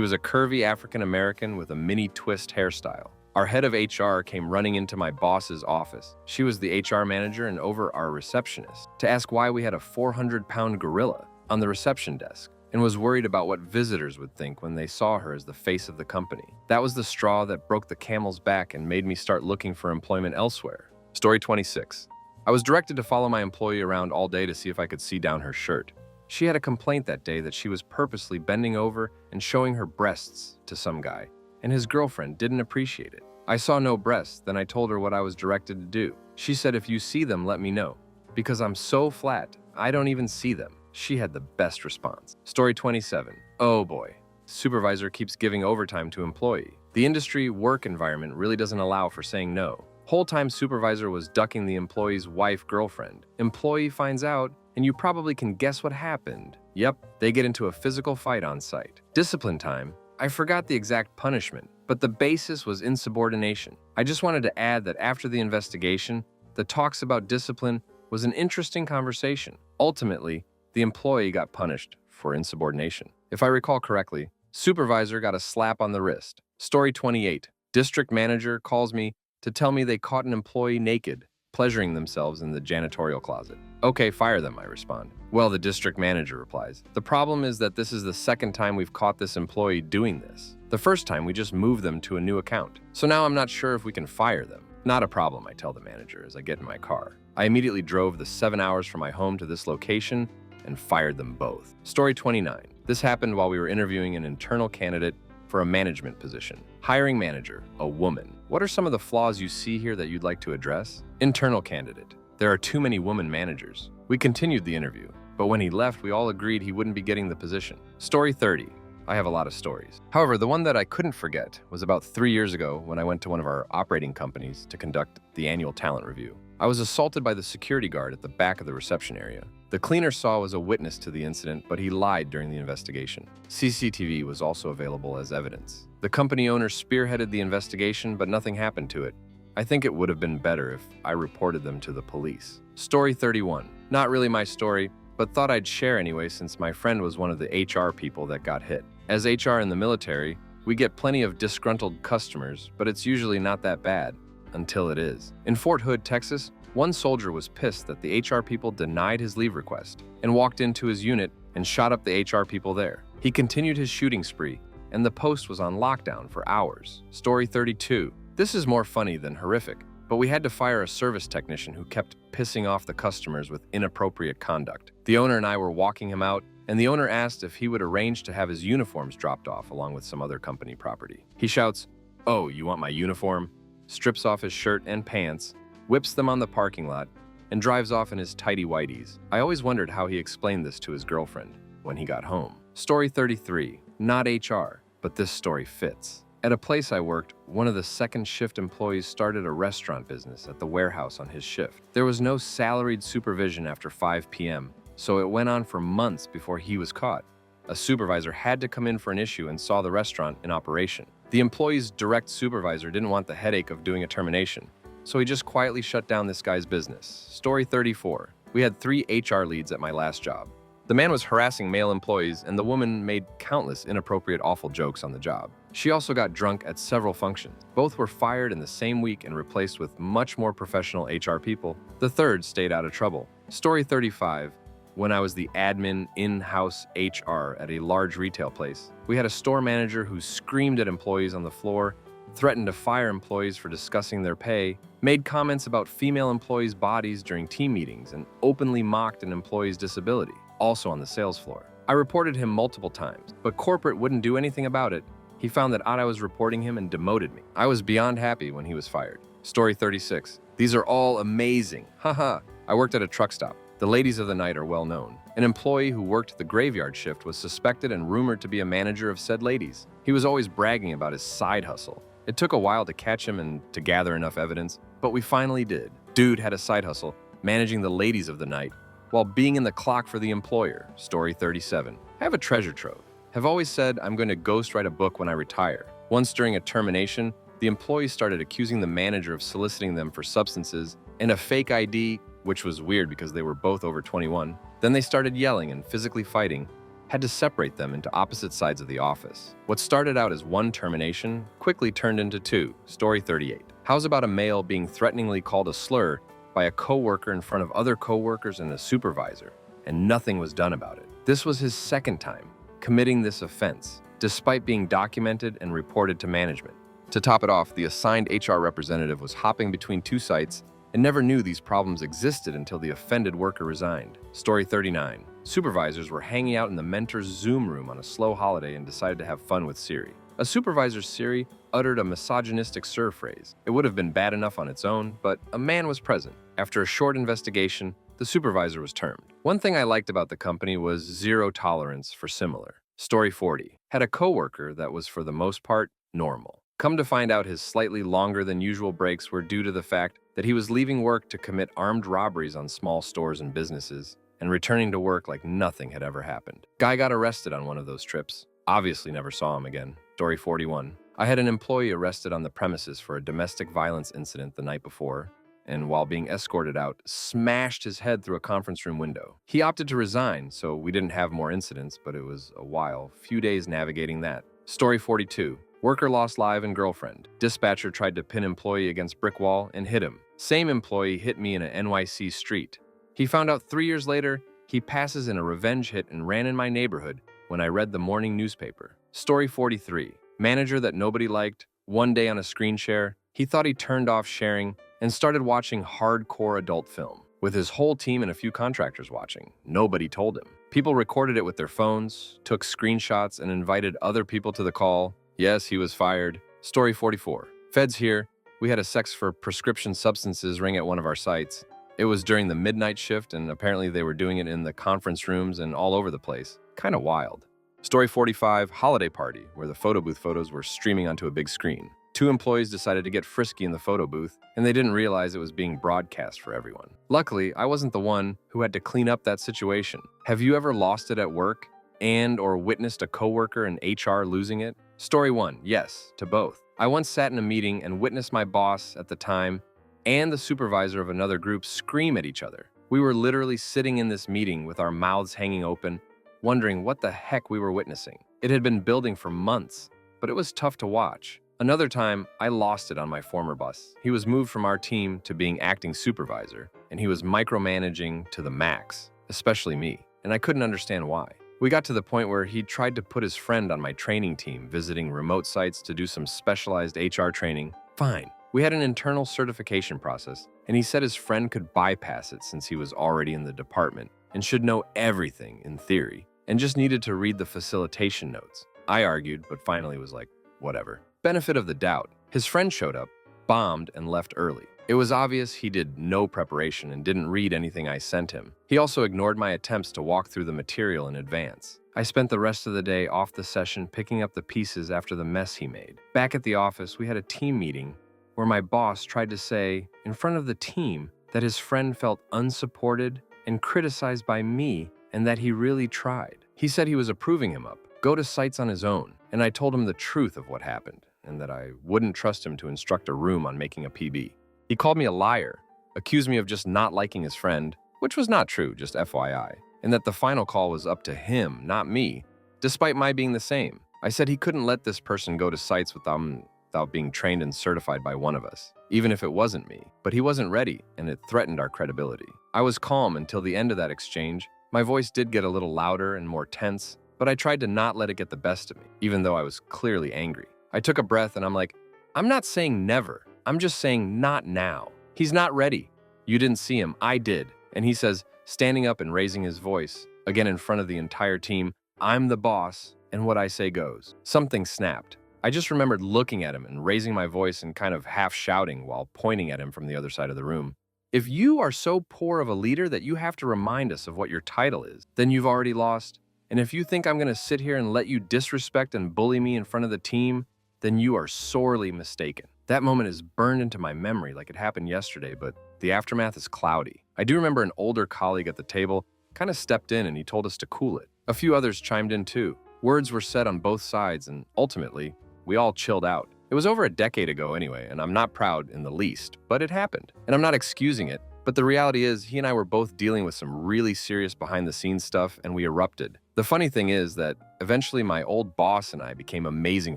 was a curvy African-American with a mini twist hairstyle. Our head of HR came running into my boss's office. She was the HR manager and over our receptionist to ask why we had a 400-pound gorilla on the reception desk, and was worried about what visitors would think when they saw her as the face of the company. That was the straw that broke the camel's back and made me start looking for employment elsewhere. Story 26. I was directed to follow my employee around all day to see if I could see down her shirt. She had a complaint that day that she was purposely bending over and showing her breasts to some guy, and his girlfriend didn't appreciate it. I saw no breasts, then I told her what I was directed to do. She said, "If you see them, let me know. Because I'm so flat, I don't even see them." She had the best response. Story 27. Oh boy. Supervisor keeps giving overtime to employee. The industry work environment really doesn't allow for saying no. Whole time supervisor was ducking the employee's wife girlfriend. Employee finds out And you probably can guess what happened. Yep, they get into a physical fight on site. Discipline time. I forgot the exact punishment, but the basis was insubordination. I just wanted to add that after the investigation, the talks about discipline was an interesting conversation. Ultimately, the employee got punished for insubordination. If I recall correctly, supervisor got a slap on the wrist. Story 28. District manager calls me to tell me they caught an employee naked, pleasuring themselves in the janitorial closet. Okay, fire them, I respond. Well, the district manager replies, the problem is that this is the second time we've caught this employee doing this. The first time we just moved them to a new account. So now I'm not sure if we can fire them. Not a problem, I tell the manager as I get in my car. I immediately drove the 7 hours from my home to this location and fired them both. Story 29. This happened while we were interviewing an internal candidate for a management position. Hiring manager, a woman. What are some of the flaws you see here that you'd like to address? Internal candidate. There are too many women managers. We continued the interview, but when he left, we all agreed he wouldn't be getting the position. Story 30. I have a lot of stories. However, the one that I couldn't forget was about 3 years ago when I went to one of our operating companies to conduct the annual talent review. I was assaulted by the security guard at the back of the reception area. The cleaner saw was a witness to the incident, but he lied during the investigation. CCTV was also available as evidence. The company owner spearheaded the investigation, but nothing happened to it. I think it would have been better if I reported them to the police. Story 31. Not really my story, but thought I'd share anyway since my friend was one of the HR people that got hit. As HR in the military, we get plenty of disgruntled customers, but it's usually not that bad until it is. In Fort Hood, Texas, one soldier was pissed that the HR people denied his leave request and walked into his unit and shot up the HR people there. He continued his shooting spree, and the post was on lockdown for hours. Story 32. This is more funny than horrific, but we had to fire a service technician who kept pissing off the customers with inappropriate conduct. The owner and I were walking him out, and the owner asked if he would arrange to have his uniforms dropped off along with some other company property. He shouts, "Oh, you want my uniform?" strips off his shirt and pants, whips them on the parking lot, and drives off in his tighty whities. I always wondered how he explained this to his girlfriend when he got home. Story 33. Not HR, but this story fits. At a place I worked, one of the second shift employees started a restaurant business at the warehouse on his shift. There was no salaried supervision after 5 p.m., so it went on for months before he was caught. A supervisor had to come in for an issue and saw the restaurant in operation. The employee's direct supervisor didn't want the headache of doing a termination, so he just quietly shut down this guy's business. Story 34. We had 3 HR leads at my last job. The man was harassing male employees, and the woman made countless inappropriate, awful jokes on the job. She also got drunk at several functions. Both were fired in the same week and replaced with much more professional HR people. The third stayed out of trouble. Story 35. When I was the admin in-house HR at a large retail place, we had a store manager who screamed at employees on the floor, threatened to fire employees for discussing their pay, made comments about female employees' bodies during team meetings, and openly mocked an employee's disability, also on the sales floor. I reported him multiple times, but corporate wouldn't do anything about it. He found that I was reporting him and demoted me. I was beyond happy when he was fired. Story 36. These are all amazing. Haha. I worked at a truck stop. The ladies of the night are well known. An employee who worked the graveyard shift was suspected and rumored to be a manager of said ladies. He was always bragging about his side hustle. It took a while to catch him and to gather enough evidence, but we finally did. Dude had a side hustle, managing the ladies of the night, while being in the clock for the employer. Story 37. I have a treasure trove. Have always said I'm going to ghostwrite a book when I retire. Once during a termination, the employees started accusing the manager of soliciting them for substances and a fake ID, which was weird because they were both over 21. Then they started yelling and physically fighting, had to separate them into opposite sides of the office. What started out as one termination quickly turned into 2. Story 38. How's about a male being threateningly called a slur by a coworker in front of other coworkers and a supervisor, and nothing was done about it? This was his second time committing this offense, despite being documented and reported to management. To top it off, the assigned HR representative was hopping between 2 sites and never knew these problems existed until the offended worker resigned. Story 39. Supervisors were hanging out in the mentor's Zoom room on a slow holiday and decided to have fun with Siri. A supervisor's Siri uttered a misogynistic slur phrase. It would have been bad enough on its own, but a man was present. After a short investigation, the supervisor was termed. One thing I liked about the company was zero tolerance for similar. Story 40. Had a coworker that was for the most part normal. Come to find out his slightly longer than usual breaks were due to the fact that he was leaving work to commit armed robberies on small stores and businesses. and returning to work like nothing had ever happened. Guy got arrested on one of those trips. Obviously never saw him again. Story 41. I had an employee arrested on the premises for a domestic violence incident the night before, and while being escorted out, smashed his head through a conference room window. He opted to resign, so we didn't have more incidents, but it was a few days navigating that. Story 42. Worker lost live and girlfriend. Dispatcher tried to pin employee against brick wall and hit him. Same employee hit me in a NYC street. He found out 3 years later he passes in a revenge hit and ran in my neighborhood when I read the morning newspaper. Story 43. Manager that nobody liked. One day on a screen share, he thought he turned off sharing and started watching hardcore adult film, with his whole team and a few contractors watching. Nobody told him. People recorded it with their phones, took screenshots, and invited other people to the call. Yes, he was fired. Story 44. Feds here. We had a sex for prescription substances ring at one of our sites. It was during the midnight shift, and apparently they were doing it in the conference rooms and all over the place. Kinda wild. Story 45. Holiday party, where the photo booth photos were streaming onto a big screen. 2 employees decided to get frisky in the photo booth, and they didn't realize it was being broadcast for everyone. Luckily, I wasn't the one who had to clean up that situation. Have you ever lost it at work or witnessed a coworker in HR losing it? Story 1. Yes, to both. I once sat in a meeting and witnessed my boss at the time and the supervisor of another group scream at each other. We were literally sitting in this meeting with our mouths hanging open, wondering what the heck we were witnessing. It had been building for months, but it was tough to watch. Another time, I lost it on my former boss. He was moved from our team to being acting supervisor, and he was micromanaging to the max, especially me, and I couldn't understand why. We got to the point where he tried to put his friend on my training team, visiting remote sites to do some specialized HR training. Fine. We had an internal certification process, and he said his friend could bypass it since he was already in the department and should know everything in theory, and just needed to read the facilitation notes. I argued, but finally was like, whatever. Benefit of the doubt. His friend showed up, bombed, and left early. It was obvious he did no preparation and didn't read anything I sent him. He also ignored my attempts to walk through the material in advance. I spent the rest of the day off the session picking up the pieces after the mess he made. Back at the office, we had a team meeting where my boss tried to say, in front of the team, that his friend felt unsupported and criticized by me and that he really tried. He said he was approving him up, go to sites on his own, and I told him the truth of what happened and that I wouldn't trust him to instruct a room on making a PB. He called me a liar, accused me of just not liking his friend, which was not true, just FYI, and that the final call was up to him, not me, despite my being the same. I said he couldn't let this person go to sites without being trained and certified by one of us, even if it wasn't me, but he wasn't ready, and it threatened our credibility. I was calm until the end of that exchange. My voice did get a little louder and more tense, but I tried to not let it get the best of me, even though I was clearly angry. I took a breath and I'm like, I'm not saying never. I'm just saying not now. He's not ready. You didn't see him. I did. And he says, standing up and raising his voice, again in front of the entire team, I'm the boss, and what I say goes. Something snapped. I just remembered looking at him and raising my voice and kind of half shouting while pointing at him from the other side of the room. If you are so poor of a leader that you have to remind us of what your title is, then you've already lost. And if you think I'm going to sit here and let you disrespect and bully me in front of the team, then you are sorely mistaken. That moment is burned into my memory like it happened yesterday, but the aftermath is cloudy. I do remember an older colleague at the table kind of stepped in and he told us to cool it. A few others chimed in too. Words were said on both sides, and ultimately, we all chilled out. It was over a decade ago anyway, and I'm not proud in the least, but it happened. And I'm not excusing it, but the reality is he and I were both dealing with some really serious behind-the-scenes stuff, and we erupted. The funny thing is that eventually my old boss and I became amazing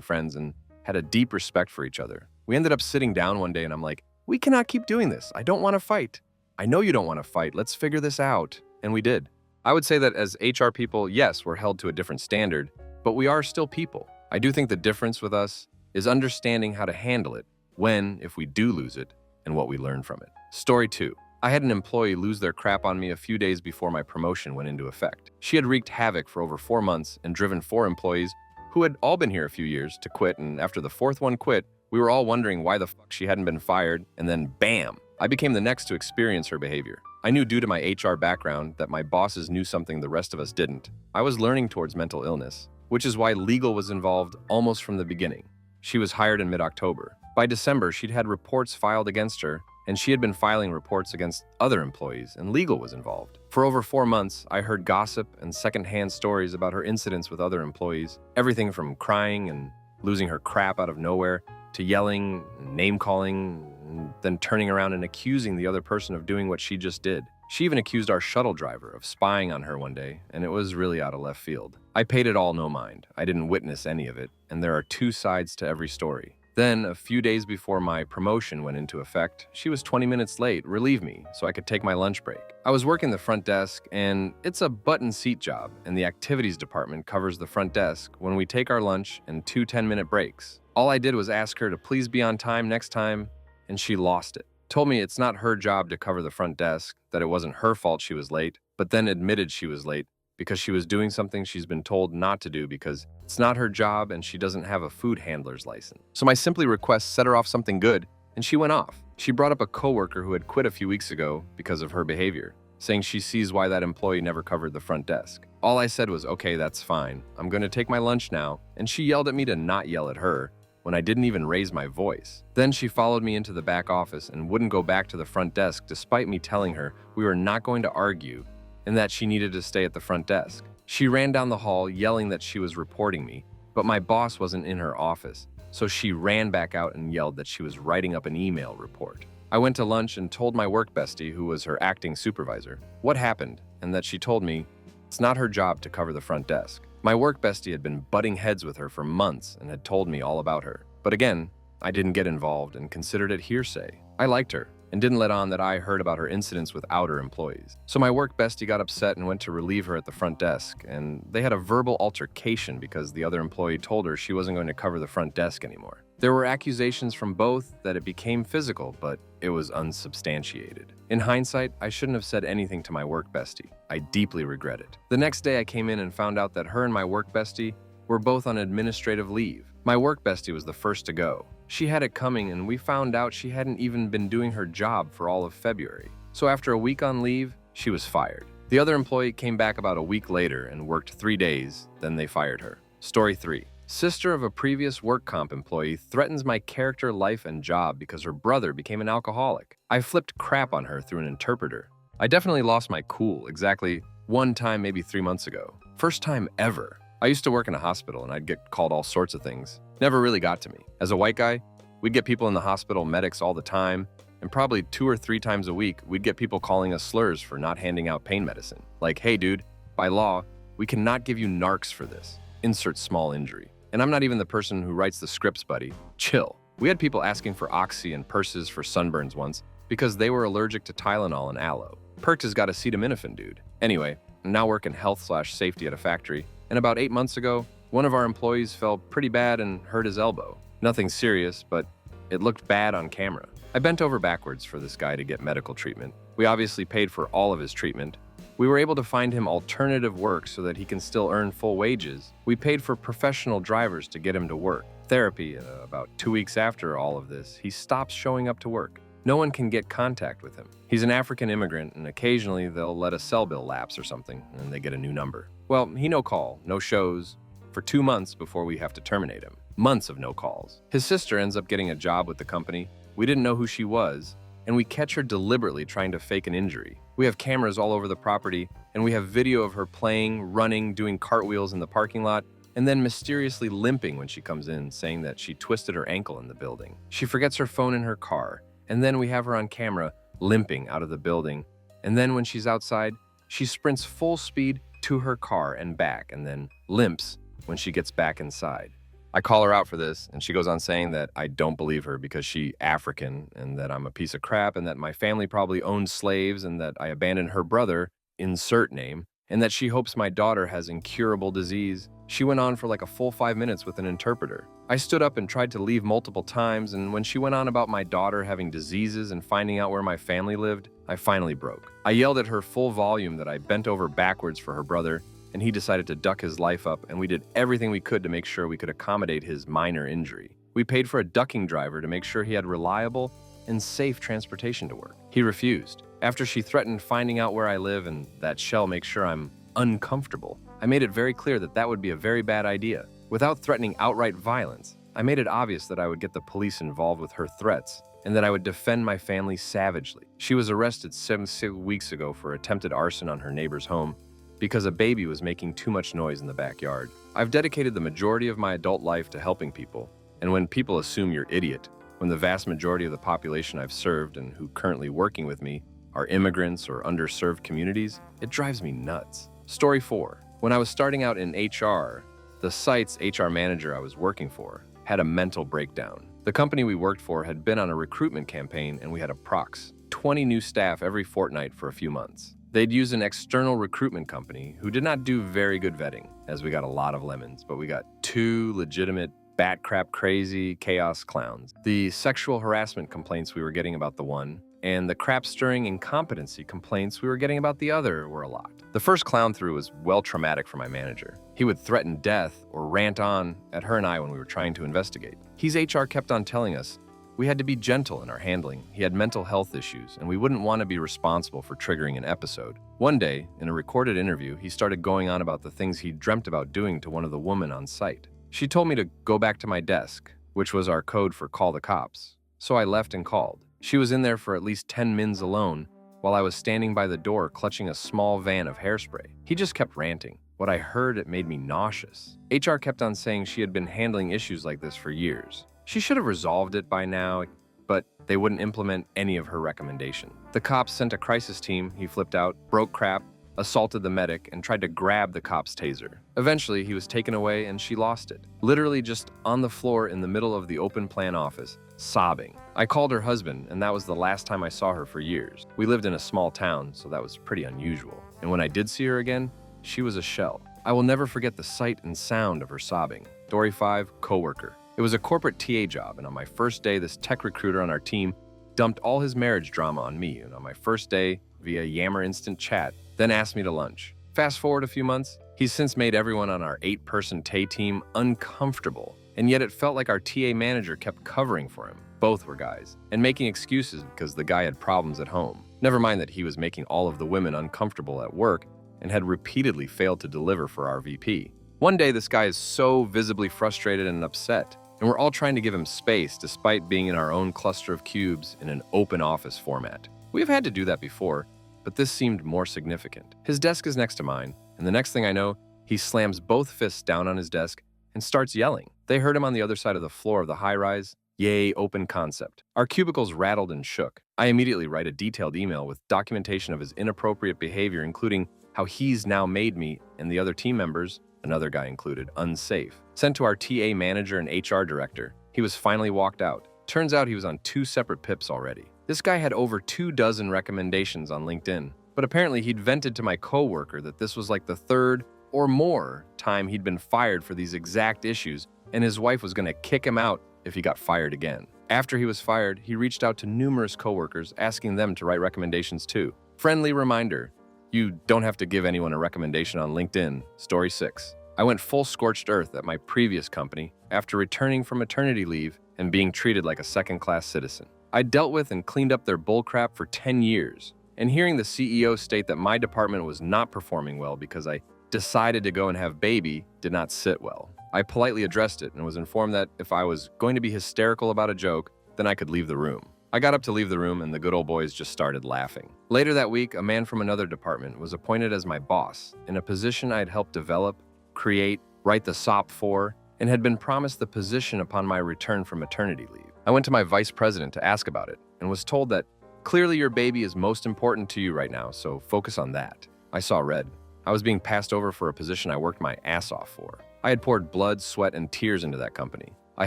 friends and had a deep respect for each other. We ended up sitting down one day and I'm like, we cannot keep doing this. I don't want to fight. I know you don't want to fight. Let's figure this out. And we did. I would say that as HR people, yes, we're held to a different standard, but we are still people. I do think the difference with us is understanding how to handle it if we do lose it, and what we learn from it. Story 2. I had an employee lose their crap on me a few days before my promotion went into effect. She had wreaked havoc for over 4 months and driven 4 employees who had all been here a few years to quit, and after the 4th one quit, we were all wondering why the fuck she hadn't been fired, and then bam! I became the next to experience her behavior. I knew due to my HR background that my bosses knew something the rest of us didn't. I was learning towards mental illness, which is why legal was involved almost from the beginning. She was hired in mid-October. By December, she'd had reports filed against her, and she had been filing reports against other employees, and legal was involved. For over 4 months, I heard gossip and secondhand stories about her incidents with other employees, everything from crying and losing her crap out of nowhere to yelling, name-calling, and then turning around and accusing the other person of doing what she just did. She even accused our shuttle driver of spying on her one day, and it was really out of left field. I paid it all no mind. I didn't witness any of it, and there are two sides to every story. Then, a few days before my promotion went into effect, she was 20 minutes late, relieved me, so I could take my lunch break. I was working the front desk, and it's a button seat job, and the activities department covers the front desk when we take our lunch and 2 10-minute breaks. All I did was ask her to please be on time next time, and she lost it. Told me it's not her job to cover the front desk, that it wasn't her fault she was late, but then admitted she was late because she was doing something she's been told not to do because it's not her job and she doesn't have a food handler's license. So my simply request set her off something good, and she went off. She brought up a coworker who had quit a few weeks ago because of her behavior, saying she sees why that employee never covered the front desk. All I said was, okay, that's fine. I'm going to take my lunch now, and she yelled at me to not yell at her when I didn't even raise my voice. Then she followed me into the back office and wouldn't go back to the front desk despite me telling her we were not going to argue and that she needed to stay at the front desk. She ran down the hall yelling that she was reporting me, but my boss wasn't in her office, so she ran back out and yelled that she was writing up an email report. I went to lunch and told my work bestie, who was her acting supervisor, what happened, and that she told me it's not her job to cover the front desk. My work bestie had been butting heads with her for months and had told me all about her. But again, I didn't get involved and considered it hearsay. I liked her and didn't let on that I heard about her incidents with outer employees. So my work bestie got upset and went to relieve her at the front desk, and they had a verbal altercation because the other employee told her she wasn't going to cover the front desk anymore. There were accusations from both that it became physical, but it was unsubstantiated. In hindsight, I shouldn't have said anything to my work bestie. I deeply regret it. The next day I came in and found out that her and my work bestie were both on administrative leave. My work bestie was the first to go. She had it coming, and we found out she hadn't even been doing her job for all of February. So after a week on leave, she was fired. The other employee came back about a week later and worked 3 days, then they fired her. Story 3. Sister of a previous work comp employee threatens my character, life, and job because her brother became an alcoholic. I flipped crap on her through an interpreter. I definitely lost my cool exactly one time, maybe 3 months ago. First time ever. I used to work in a hospital and I'd get called all sorts of things. Never really got to me. As a white guy, we'd get people in the hospital medics all the time, and probably 2 or 3 times a week, we'd get people calling us slurs for not handing out pain medicine. Like, hey dude, by law, we cannot give you narcs for this. Insert small injury. And I'm not even the person who writes the scripts, buddy. Chill. We had people asking for oxy and purses for sunburns once because they were allergic to Tylenol and aloe. Perked has got acetaminophen, dude. Anyway, I'm now working health/safety at a factory, and about 8 months ago, one of our employees fell pretty bad and hurt his elbow. Nothing serious, but it looked bad on camera. I bent over backwards for this guy to get medical treatment. We obviously paid for all of his treatment. We were able to find him alternative work so that he can still earn full wages. We paid for professional drivers to get him to work. Therapy, about 2 weeks after all of this, he stops showing up to work. No one can get contact with him. He's an African immigrant, and occasionally they'll let a cell bill lapse or something, and they get a new number. Well, he no call, no shows, for 2 months before we have to terminate him. Months of no calls. His sister ends up getting a job with the company. We didn't know who she was, and we catch her deliberately trying to fake an injury. We have cameras all over the property, and we have video of her playing, running, doing cartwheels in the parking lot, and then mysteriously limping when she comes in, saying that she twisted her ankle in the building. She forgets her phone in her car, and then we have her on camera limping out of the building. And then when she's outside, she sprints full speed to her car and back, and then limps when she gets back inside. I call her out for this, and she goes on saying that I don't believe her because she's African, and that I'm a piece of crap, and that my family probably owned slaves, and that I abandoned her brother, insert name, and that she hopes my daughter has incurable disease. She went on for like a full 5 minutes with an interpreter. I stood up and tried to leave multiple times, and when she went on about my daughter having diseases and finding out where my family lived, I finally broke. I yelled at her full volume that I bent over backwards for her brother, and he decided to duck his life up, and we did everything we could to make sure we could accommodate his minor injury. We paid for a ducking driver to make sure he had reliable and safe transportation to work. He refused. After she threatened finding out where I live and that shell makes sure I'm uncomfortable, I made it very clear that that would be a very bad idea. Without threatening outright violence, I made it obvious that I would get the police involved with her threats, and that I would defend my family savagely. She was arrested 7 weeks ago for attempted arson on her neighbor's home because a baby was making too much noise in the backyard. I've dedicated the majority of my adult life to helping people, and when people assume you're idiot, when the vast majority of the population I've served and who currently working with me are immigrants or underserved communities, it drives me nuts. Story 4. When I was starting out in HR, the site's HR manager I was working for had a mental breakdown. The company we worked for had been on a recruitment campaign and we had approx 20 new staff every fortnight for a few months. They'd use an external recruitment company who did not do very good vetting, as we got a lot of lemons, but we got 2 legitimate bat crap crazy chaos clowns. The sexual harassment complaints we were getting about the one, and the crap-stirring incompetency complaints we were getting about the other were a lot. The first clown through was well traumatic for my manager. He would threaten death or rant on at her and I when we were trying to investigate. His HR kept on telling us we had to be gentle in our handling. He had mental health issues, and we wouldn't want to be responsible for triggering an episode. One day, in a recorded interview, he started going on about the things he dreamt about doing to one of the women on site. She told me to go back to my desk, which was our code for call the cops. So I left and called. She was in there for at least 10 mins alone, while I was standing by the door clutching a small van of hairspray. He just kept ranting. What I heard, it made me nauseous. HR kept on saying she had been handling issues like this for years. She should have resolved it by now, but they wouldn't implement any of her recommendation. The cops sent a crisis team, he flipped out, broke crap, assaulted the medic, and tried to grab the cop's taser. Eventually, he was taken away and she lost it. Literally just on the floor in the middle of the open plan office, sobbing. I called her husband, and that was the last time I saw her for years. We lived in a small town, so that was pretty unusual. And when I did see her again, she was a shell. I will never forget the sight and sound of her sobbing. Story 5, coworker. It was a corporate TA job, and on my first day, this tech recruiter on our team dumped all his marriage drama on me, and on my first day, via Yammer Instant Chat, then asked me to lunch. Fast forward a few months, he's since made everyone on our 8-person TA team uncomfortable, and yet it felt like our TA manager kept covering for him. Both were guys, and making excuses because the guy had problems at home. Never mind that he was making all of the women uncomfortable at work and had repeatedly failed to deliver for our VP. One day, this guy is so visibly frustrated and upset, and we're all trying to give him space despite being in our own cluster of cubes in an open office format. We've had to do that before, but this seemed more significant. His desk is next to mine, and the next thing I know, he slams both fists down on his desk and starts yelling. They heard him on the other side of the floor of the high-rise. Yay, open concept. Our cubicles rattled and shook. I immediately write a detailed email with documentation of his inappropriate behavior, including how he's now made me and the other team members, another guy included, unsafe. Sent to our TA manager and HR director. He was finally walked out. Turns out he was on 2 separate PIPs already. This guy had over 24 recommendations on LinkedIn, but apparently he'd vented to my coworker that this was like the 3rd or more time he'd been fired for these exact issues, and his wife was going to kick him out if he got fired again. After he was fired, he reached out to numerous coworkers, asking them to write recommendations too. Friendly reminder, you don't have to give anyone a recommendation on LinkedIn. Story 6. I went full scorched earth at my previous company after returning from maternity leave and being treated like a second-class citizen. I dealt with and cleaned up their bullcrap for 10 years, and hearing the CEO state that my department was not performing well because I decided to go and have baby did not sit well. I politely addressed it and was informed that if I was going to be hysterical about a joke, then I could leave the room. I got up to leave the room and the good old boys just started laughing. Later that week, a man from another department was appointed as my boss in a position I'd helped develop, create, write the SOP for, and had been promised the position upon my return from maternity leave. I went to my vice president to ask about it and was told that clearly your baby is most important to you right now, so focus on that. I saw red. I was being passed over for a position I worked my ass off for. I had poured blood, sweat, and tears into that company. I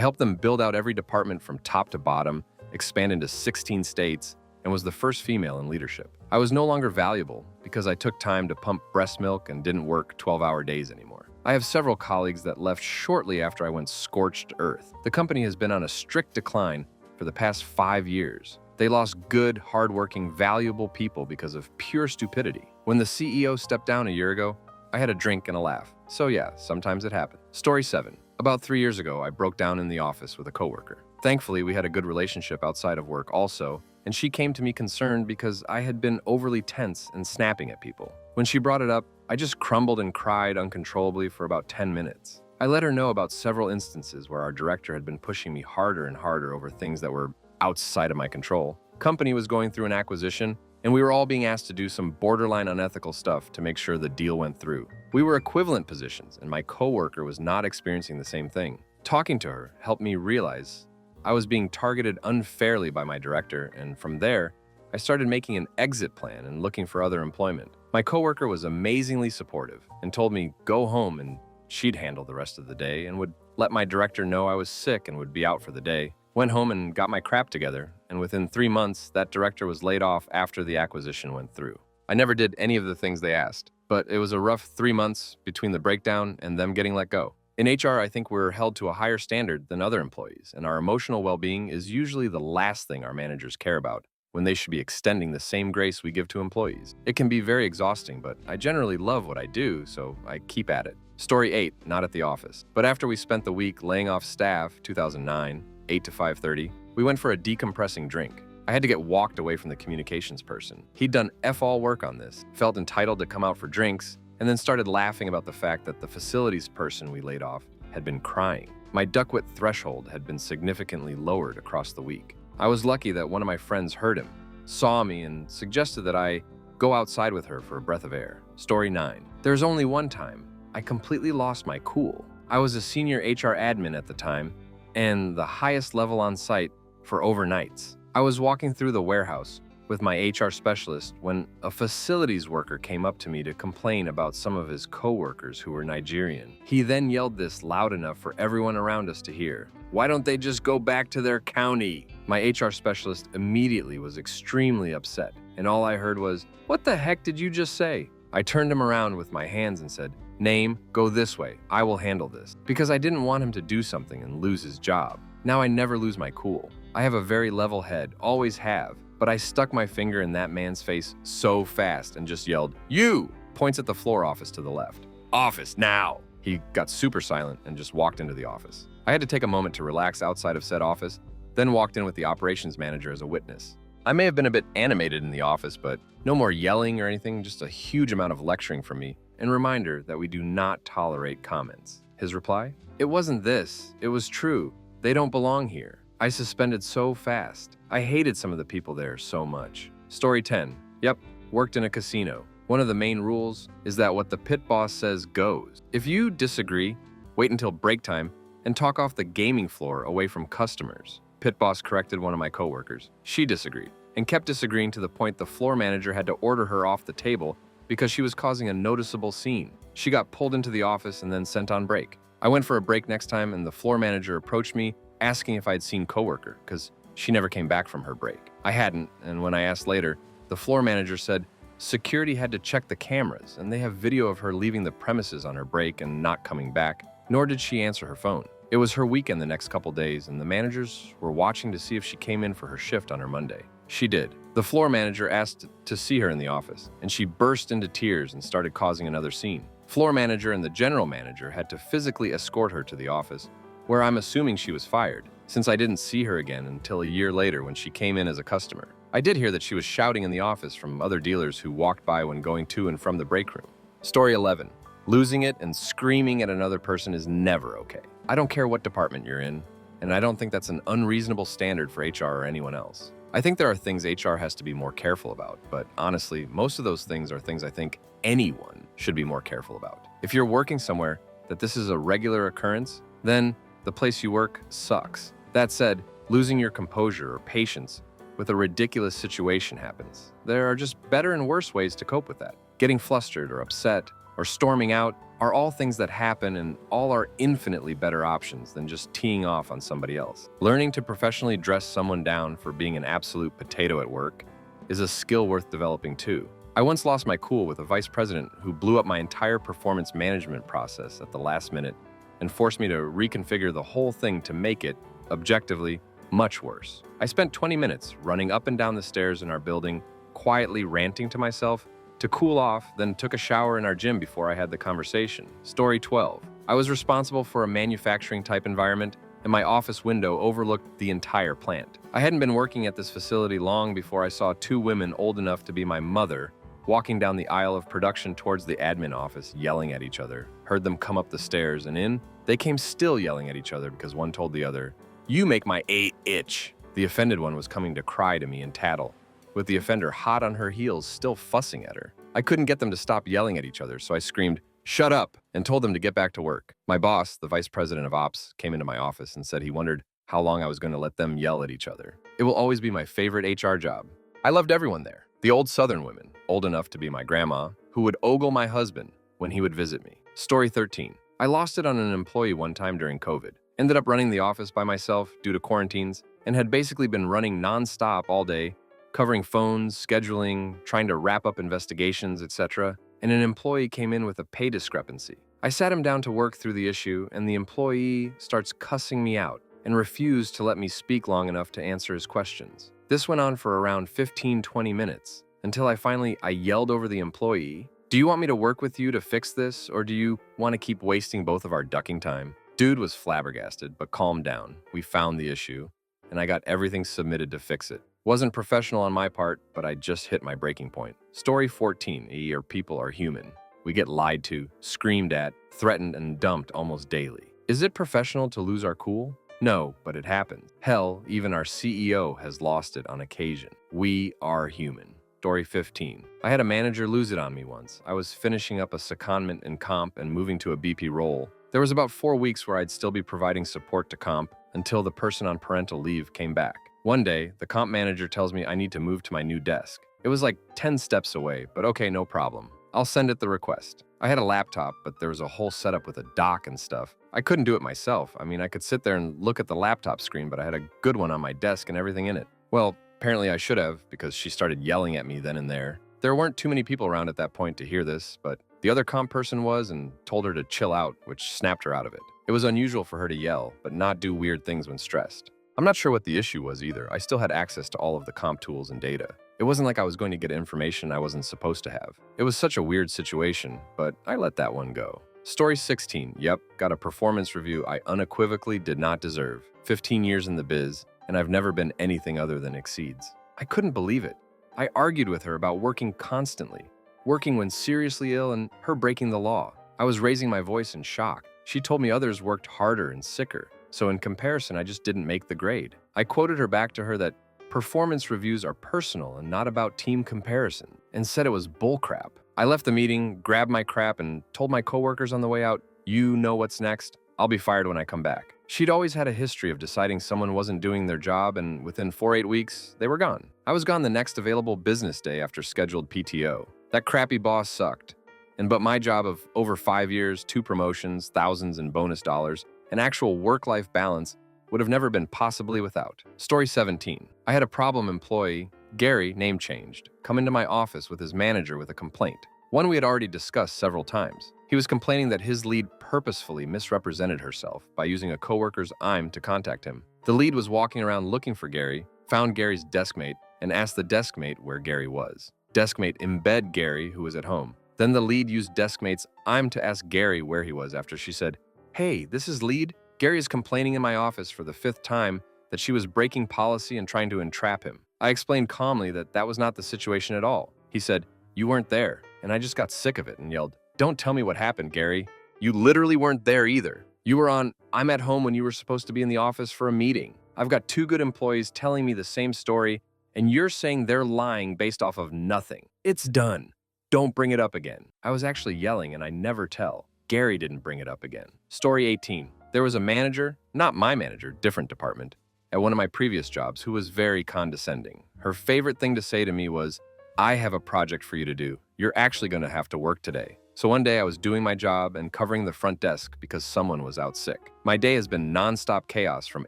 helped them build out every department from top to bottom, expand into 16 states, and was the first female in leadership. I was no longer valuable because I took time to pump breast milk and didn't work 12-hour days anymore. I have several colleagues that left shortly after I went scorched earth. The company has been on a strict decline for the past 5 years. They lost good, hardworking, valuable people because of pure stupidity. When the CEO stepped down a year ago, I had a drink and a laugh. So yeah, sometimes it happened. Story 7. About 3 years ago, I broke down in the office with a coworker. Thankfully, we had a good relationship outside of work also, and she came to me concerned because I had been overly tense and snapping at people. When she brought it up, I just crumbled and cried uncontrollably for about 10 minutes. I let her know about several instances where our director had been pushing me harder and harder over things that were outside of my control. Company was going through an acquisition, and we were all being asked to do some borderline unethical stuff to make sure the deal went through. We were equivalent positions, and my coworker was not experiencing the same thing. Talking to her helped me realize I was being targeted unfairly by my director, and from there, I started making an exit plan and looking for other employment. My coworker was amazingly supportive and told me go home and she'd handle the rest of the day and would let my director know I was sick and would be out for the day. Went home and got my crap together, and within 3 months, that director was laid off after the acquisition went through. I never did any of the things they asked, but it was a rough 3 months between the breakdown and them getting let go. In HR, I think we're held to a higher standard than other employees, and our emotional well-being is usually the last thing our managers care about when they should be extending the same grace we give to employees. It can be very exhausting, but I generally love what I do, so I keep at it. Story 8, not at the office. But after we spent the week laying off staff, 2009, 8 to 5:30, we went for a decompressing drink. I had to get walked away from the communications person. He'd done all work on this, felt entitled to come out for drinks, and then started laughing about the fact that the facilities person we laid off had been crying. My duckwit threshold had been significantly lowered across the week. I was lucky that one of my friends heard him, saw me, and suggested that I go outside with her for a breath of air. Story 9. There's only one time I completely lost my cool. I was a senior HR admin at the time, and the highest level on site for overnights. I was walking through the warehouse with my HR specialist when a facilities worker came up to me to complain about some of his coworkers who were Nigerian. He then yelled this loud enough for everyone around us to hear. Why don't they just go back to their county? My HR specialist immediately was extremely upset, and all I heard was, "What the heck did you just say?" I turned him around with my hands and said, "Name, go this way. I will handle this." Because I didn't want him to do something and lose his job. Now I never lose my cool. I have a very level head, always have, but I stuck my finger in that man's face so fast and just yelled, "You!" Points at the floor office to the left. "Office, now!" He got super silent and just walked into the office. I had to take a moment to relax outside of said office, then walked in with the operations manager as a witness. I may have been a bit animated in the office, but no more yelling or anything, just a huge amount of lecturing from me, and reminder that we do not tolerate comments. His reply? "It wasn't this. It was true. They don't belong here." I suspended so fast. I hated some of the people there so much. Story 10. Yep, worked in a casino. One of the main rules is that what the pit boss says goes. If you disagree, wait until break time and talk off the gaming floor away from customers. Pit boss corrected one of my coworkers. She disagreed and kept disagreeing to the point the floor manager had to order her off the table because she was causing a noticeable scene. She got pulled into the office and then sent on break. I went for a break next time, and the floor manager approached me asking if I'd seen coworker because she never came back from her break. I hadn't, and when I asked later, the floor manager said security had to check the cameras and they have video of her leaving the premises on her break and not coming back, nor did she answer her phone. It was her weekend the next couple days, and the managers were watching to see if she came in for her shift on her Monday. She did. The floor manager asked to see her in the office, and she burst into tears and started causing another scene. Floor manager and the general manager had to physically escort her to the office, where I'm assuming she was fired, since I didn't see her again until a year later when she came in as a customer. I did hear that she was shouting in the office from other dealers who walked by when going to and from the break room. Story 11. Losing it and screaming at another person is never okay. I don't care what department you're in, and I don't think that's an unreasonable standard for HR or anyone else. I think there are things HR has to be more careful about, but honestly, most of those things are things I think anyone should be more careful about. If you're working somewhere that this is a regular occurrence, then the place you work sucks. That said, losing your composure or patience with a ridiculous situation happens. There are just better and worse ways to cope with that. Getting flustered or upset or storming out are all things that happen, and all are infinitely better options than just teeing off on somebody else. Learning to professionally dress someone down for being an absolute potato at work is a skill worth developing too. I once lost my cool with a vice president who blew up my entire performance management process at the last minute and forced me to reconfigure the whole thing to make it, objectively, much worse. I spent 20 minutes running up and down the stairs in our building, quietly ranting to myself, to cool off, then took a shower in our gym before I had the conversation. Story 12. I was responsible for a manufacturing type environment, and my office window overlooked the entire plant. I hadn't been working at this facility long before I saw two women old enough to be my mother walking down the aisle of production towards the admin office, yelling at each other. Heard them come up the stairs and in. They came still yelling at each other because one told the other, "You make my A itch." The offended one was coming to cry to me and tattle, with the offender hot on her heels still fussing at her. I couldn't get them to stop yelling at each other, so I screamed, "Shut up!" and told them to get back to work. My boss, the vice president of ops, came into my office and said he wondered how long I was going to let them yell at each other. It will always be my favorite HR job. I loved everyone there. The old Southern women, old enough to be my grandma, who would ogle my husband when he would visit me. Story 13. I lost it on an employee one time during COVID. Ended up running the office by myself due to quarantines and had basically been running nonstop all day, covering phones, scheduling, trying to wrap up investigations, etc. And an employee came in with a pay discrepancy. I sat him down to work through the issue, and the employee starts cussing me out and refused to let me speak long enough to answer his questions. This went on for around 15-20 minutes until I yelled over the employee, "Do you want me to work with you to fix this, or do you want to keep wasting both of our ducking time?" Dude was flabbergasted, but calmed down. We found the issue, and I got everything submitted to fix it. Wasn't professional on my part, but I just hit my breaking point. Story 14. Your people are human. We get lied to, screamed at, threatened, and dumped almost daily. Is it professional to lose our cool? No, but it happens. Hell, even our CEO has lost it on occasion. We are human. Story 15. I had a manager lose it on me once. I was finishing up a secondment in comp and moving to a BP role. There was about 4 weeks where I'd still be providing support to comp until the person on parental leave came back. One day, the comp manager tells me I need to move to my new desk. It was like 10 steps away, but okay, no problem. I'll send it the request. I had a laptop, but there was a whole setup with a dock and stuff. I couldn't do it myself. I mean, I could sit there and look at the laptop screen, but I had a good one on my desk and everything in it. Well, apparently I should have, because she started yelling at me then and there. There weren't too many people around at that point to hear this, but the other comp person was and told her to chill out, which snapped her out of it. It was unusual for her to yell, but not do weird things when stressed. I'm not sure what the issue was either. I still had access to all of the comp tools and data. It wasn't like I was going to get information I wasn't supposed to have. It was such a weird situation, but I let that one go. Story 16. Yep, got a performance review I unequivocally did not deserve. 15 years in the biz, and I've never been anything other than exceeds. I couldn't believe it. I argued with her about working constantly, working when seriously ill, and her breaking the law. I was raising my voice in shock. She told me others worked harder and sicker, so in comparison, I just didn't make the grade. I quoted her back to her that performance reviews are personal and not about team comparison, and said it was bullcrap. I left the meeting, grabbed my crap, and told my coworkers on the way out, "You know what's next? I'll be fired when I come back." She'd always had a history of deciding someone wasn't doing their job, and within 4-8 weeks, they were gone. I was gone the next available business day after scheduled PTO. That crappy boss sucked. But my job of over 5 years, 2 promotions, thousands in bonus dollars, an actual work-life balance would have never been possibly without. Story 17. I had a problem employee, Gary, name changed, come into my office with his manager with a complaint. One we had already discussed several times. He was complaining that his lead purposefully misrepresented herself by using a coworker's IM to contact him. The lead was walking around looking for Gary, found Gary's deskmate, and asked the deskmate where Gary was. Deskmate embed Gary, who was at home. Then the lead used deskmate's IM to ask Gary where he was after she said, "Hey, this is lead. Gary is complaining in my office for the 5th time that she was breaking policy and trying to entrap him." I explained calmly that that was not the situation at all. He said, "You weren't there," and I just got sick of it and yelled, "Don't tell me what happened, Gary. You literally weren't there either. You were on I'm at home when you were supposed to be in the office for a meeting. I've got 2 good employees telling me the same story, and you're saying they're lying based off of nothing. It's done. Don't bring it up again." I was actually yelling, and I never tell. Gary didn't bring it up again. Story 18. There was a manager, not my manager, different department, at one of my previous jobs who was very condescending. Her favorite thing to say to me was, "I have a project for you to do. You're actually going to have to work today." So one day I was doing my job and covering the front desk because someone was out sick. My day has been nonstop chaos from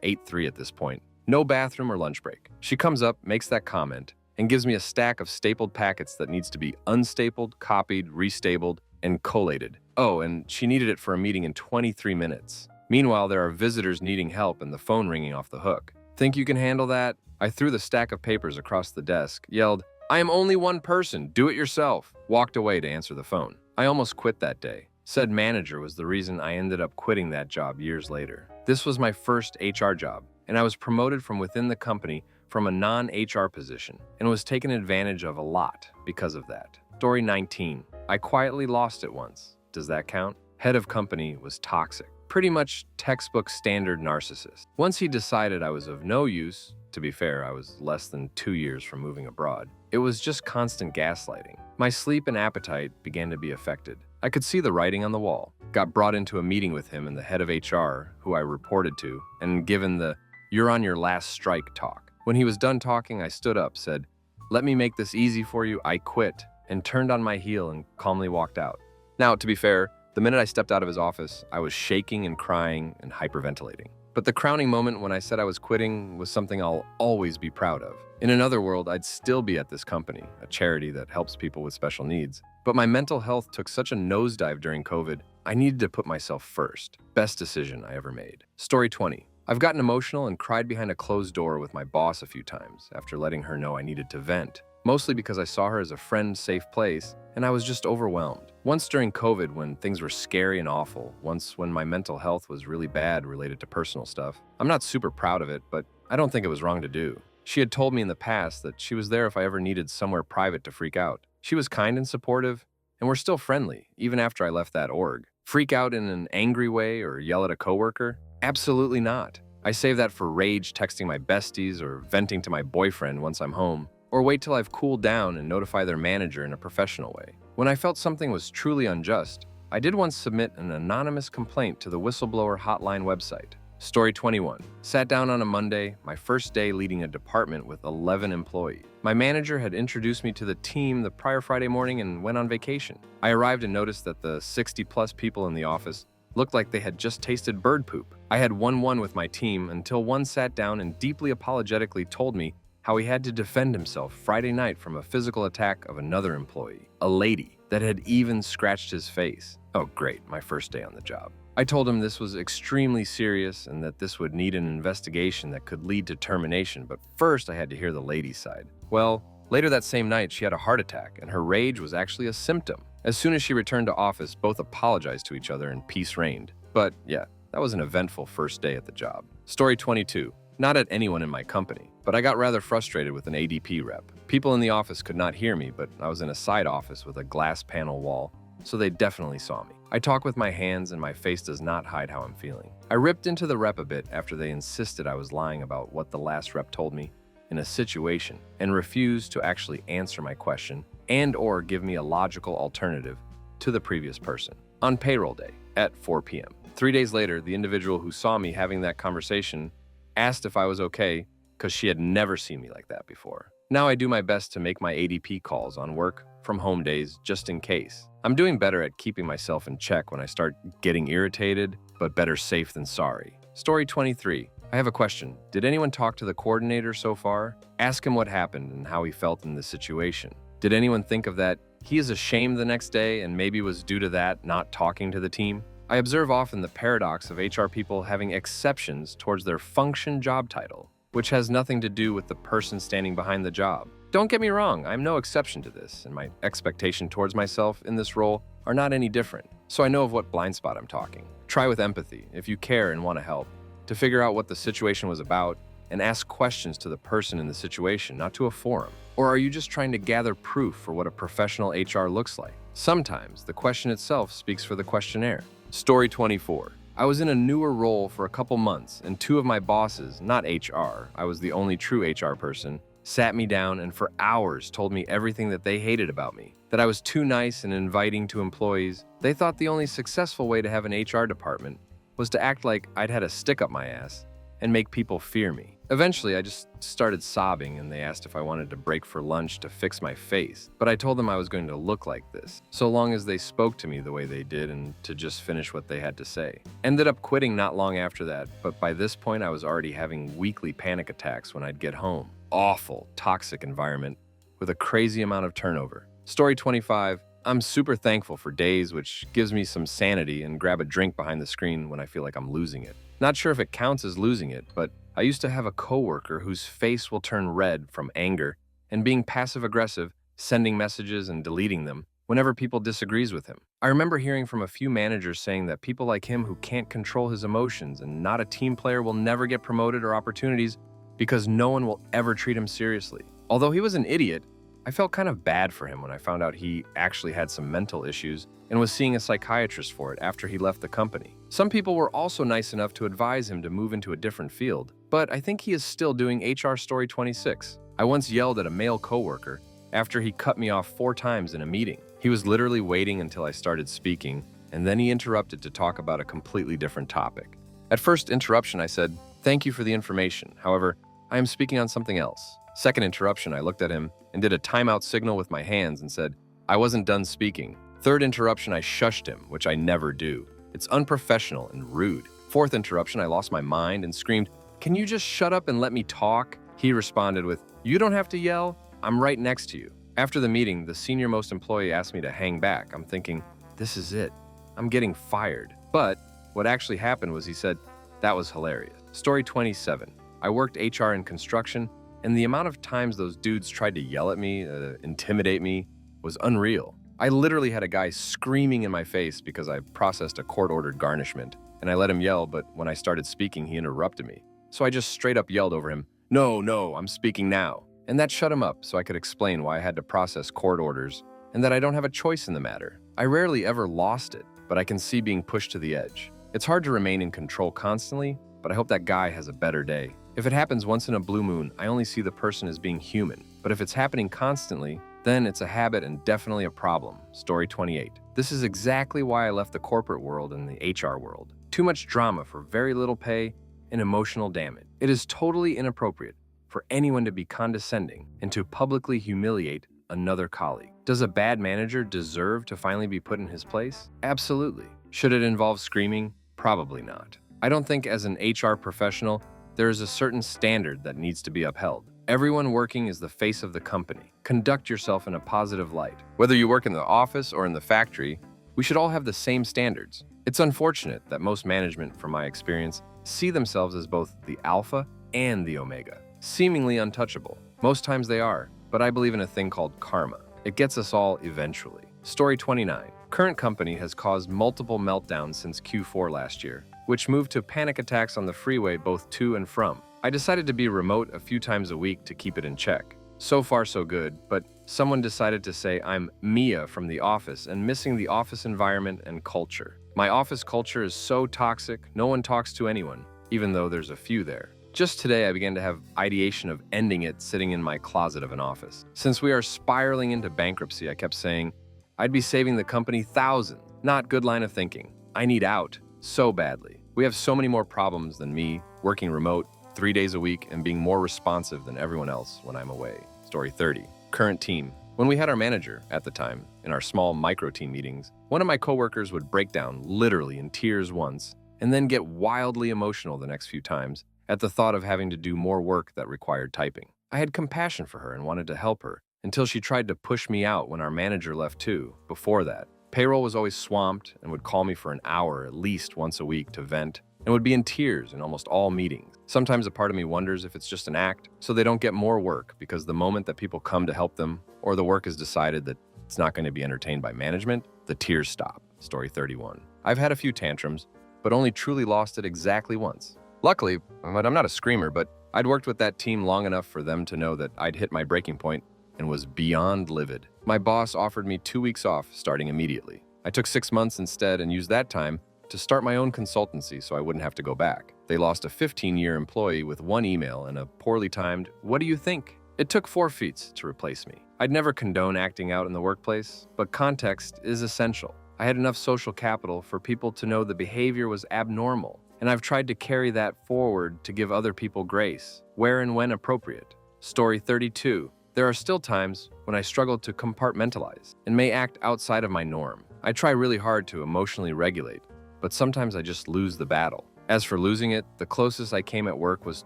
8-3 at this point. No bathroom or lunch break. She comes up, makes that comment, and gives me a stack of stapled packets that needs to be unstapled, copied, restapled, and collated. Oh, and she needed it for a meeting in 23 minutes. Meanwhile, there are visitors needing help and the phone ringing off the hook. "Think you can handle that?" I threw the stack of papers across the desk, yelled, "I am only one person, do it yourself," walked away to answer the phone. I almost quit that day. Said manager was the reason I ended up quitting that job years later. This was my first HR job, and I was promoted from within the company from a non-HR position and was taken advantage of a lot because of that. Story 19. I quietly lost it once. Does that count? Head of company was toxic. Pretty much textbook standard narcissist. Once he decided I was of no use, to be fair, I was less than 2 years from moving abroad, it was just constant gaslighting. My sleep and appetite began to be affected. I could see the writing on the wall. Got brought into a meeting with him and the head of HR, who I reported to, and given the "you're on your last strike" talk. When he was done talking, I stood up, said, "Let me make this easy for you, I quit," and turned on my heel and calmly walked out. Now, to be fair, the minute I stepped out of his office, I was shaking and crying and hyperventilating. But the crowning moment when I said I was quitting was something I'll always be proud of. In another world, I'd still be at this company, a charity that helps people with special needs. But my mental health took such a nosedive during COVID, I needed to put myself first. Best decision I ever made. Story 20. I've gotten emotional and cried behind a closed door with my boss a few times after letting her know I needed to vent. Mostly because I saw her as a friend, safe place, and I was just overwhelmed. Once during COVID, when things were scary and awful, once when my mental health was really bad related to personal stuff. I'm not super proud of it, but I don't think it was wrong to do. She had told me in the past that she was there if I ever needed somewhere private to freak out. She was kind and supportive, and we're still friendly, even after I left that org. Freak out in an angry way or yell at a coworker? Absolutely not. I save that for rage texting my besties or venting to my boyfriend once I'm home. Or wait till I've cooled down and notify their manager in a professional way. When I felt something was truly unjust, I did once submit an anonymous complaint to the whistleblower hotline website. Story 21. Sat down on a Monday, my first day leading a department with 11 employees. My manager had introduced me to the team the prior Friday morning and went on vacation. I arrived and noticed that the 60-plus people in the office looked like they had just tasted bird poop. I had 1-1 with my team until one sat down and deeply apologetically told me how he had to defend himself Friday night from a physical attack of another employee, a lady, that had even scratched his face. Oh great, my first day on the job. I told him this was extremely serious and that this would need an investigation that could lead to termination, but first I had to hear the lady's side. Well, later that same night, she had a heart attack, and her rage was actually a symptom. As soon as she returned to office, both apologized to each other and peace reigned. But yeah, that was an eventful first day at the job. Story 22. Not at anyone in my company, but I got rather frustrated with an ADP rep. People in the office could not hear me, but I was in a side office with a glass panel wall, so they definitely saw me. I talk with my hands and my face does not hide how I'm feeling. I ripped into the rep a bit after they insisted I was lying about what the last rep told me in a situation and refused to actually answer my question and/or give me a logical alternative to the previous person. On payroll day at 4 p.m. 3 days later, the individual who saw me having that conversation asked if I was okay because she had never seen me like that before. Now I do my best to make my ADP calls on work from home days just in case. I'm doing better at keeping myself in check when I start getting irritated, but better safe than sorry. Story 23. I have a question. Did anyone talk to the coordinator so far? Ask him what happened and how he felt in this situation. Did anyone think of that he is ashamed the next day and maybe was due to that not talking to the team? I observe often the paradox of HR people having exceptions towards their function job title, which has nothing to do with the person standing behind the job. Don't get me wrong, I'm no exception to this, and my expectation towards myself in this role are not any different. So I know of what blind spot I'm talking. Try with empathy, if you care and want to help, to figure out what the situation was about and ask questions to the person in the situation, not to a forum. Or are you just trying to gather proof for what a professional HR looks like? Sometimes the question itself speaks for the questionnaire. Story 24. I was in a newer role for a couple months, and two of my bosses, not HR, I was the only true HR person, sat me down and for hours told me everything that they hated about me. That I was too nice and inviting to employees. They thought the only successful way to have an HR department was to act like I'd had a stick up my ass and make people fear me. Eventually, I just started sobbing and they asked if I wanted to break for lunch to fix my face, but I told them I was going to look like this, so long as they spoke to me the way they did and to just finish what they had to say. Ended up quitting not long after that, but by this point I was already having weekly panic attacks when I'd get home. Awful, toxic environment with a crazy amount of turnover. Story 25. I'm super thankful for days which gives me some sanity and grab a drink behind the screen when I feel like I'm losing it. Not sure if it counts as losing it, but I used to have a coworker whose face will turn red from anger and being passive-aggressive, sending messages and deleting them whenever people disagrees with him. I remember hearing from a few managers saying that people like him who can't control his emotions and not a team player will never get promoted or opportunities because no one will ever treat him seriously. Although he was an idiot, I felt kind of bad for him when I found out he actually had some mental issues and was seeing a psychiatrist for it after he left the company. Some people were also nice enough to advise him to move into a different field, but I think he is still doing HR Story 26. I once yelled at a male coworker after he cut me off 4 times in a meeting. He was literally waiting until I started speaking, and then he interrupted to talk about a completely different topic. At first interruption, I said, "Thank you for the information. However, I am speaking on something else." Second interruption, I looked at him and did a timeout signal with my hands and said, "I wasn't done speaking." Third interruption, I shushed him, which I never do. It's unprofessional and rude. Fourth interruption, I lost my mind and screamed, "Can you just shut up and let me talk?" He responded with, "You don't have to yell. I'm right next to you." After the meeting, the senior-most employee asked me to hang back. I'm thinking, this is it. I'm getting fired. But what actually happened was he said, "That was hilarious." Story 27. I worked HR in construction, and the amount of times those dudes tried to yell at me, intimidate me, was unreal. I literally had a guy screaming in my face because I processed a court-ordered garnishment, and I let him yell, but when I started speaking, he interrupted me. So I just straight up yelled over him, No, I'm speaking now." And that shut him up so I could explain why I had to process court orders and that I don't have a choice in the matter. I rarely ever lost it, but I can see being pushed to the edge. It's hard to remain in control constantly, but I hope that guy has a better day. If it happens once in a blue moon, I only see the person as being human. But if it's happening constantly, then it's a habit and definitely a problem. Story 28. This is exactly why I left the corporate world and the HR world. Too much drama for very little pay and emotional damage. It is totally inappropriate for anyone to be condescending and to publicly humiliate another colleague. Does a bad manager deserve to finally be put in his place? Absolutely. Should it involve screaming? Probably not. I don't think as an HR professional, there is a certain standard that needs to be upheld. Everyone working is the face of the company. Conduct yourself in a positive light. Whether you work in the office or in the factory, we should all have the same standards. It's unfortunate that most management, from my experience, see themselves as both the alpha and the omega, seemingly untouchable. Most times they are, but I believe in a thing called karma. It gets us all eventually. Story 29. Current company has caused multiple meltdowns since Q4 last year, which moved to panic attacks on the freeway both to and from. I decided to be remote a few times a week to keep it in check. So far so good, but someone decided to say I'm Mia from the office and missing the office environment and culture. My office culture is so toxic, no one talks to anyone, even though there's a few there. Just today, I began to have ideation of ending it sitting in my closet of an office. Since we are spiraling into bankruptcy, I kept saying, I'd be saving the company thousands. Not good line of thinking. I need out so badly. We have so many more problems than me, working remote 3 days a week and being more responsive than everyone else when I'm away. Story 30. Current team. When we had our manager, at the time, in our small micro-team meetings, one of my coworkers would break down literally in tears once and then get wildly emotional the next few times at the thought of having to do more work that required typing. I had compassion for her and wanted to help her until she tried to push me out when our manager left too. Before that, payroll was always swamped and would call me for an hour at least once a week to vent and would be in tears in almost all meetings. Sometimes a part of me wonders if it's just an act so they don't get more work because the moment that people come to help them or the work is decided that it's not going to be entertained by management, the tears stop. Story 31. I've had a few tantrums, but only truly lost it exactly once. Luckily, I'm not a screamer, but I'd worked with that team long enough for them to know that I'd hit my breaking point and was beyond livid. My boss offered me 2 weeks off starting immediately. I took 6 months instead and used that time to start my own consultancy so I wouldn't have to go back. They lost a 15-year employee with one email and a poorly timed, "What do you think?" It took 4 feats to replace me. I'd never condone acting out in the workplace, but context is essential. I had enough social capital for people to know the behavior was abnormal, and I've tried to carry that forward to give other people grace, where and when appropriate. Story 32. There are still times when I struggle to compartmentalize and may act outside of my norm. I try really hard to emotionally regulate, but sometimes I just lose the battle. As for losing it, the closest I came at work was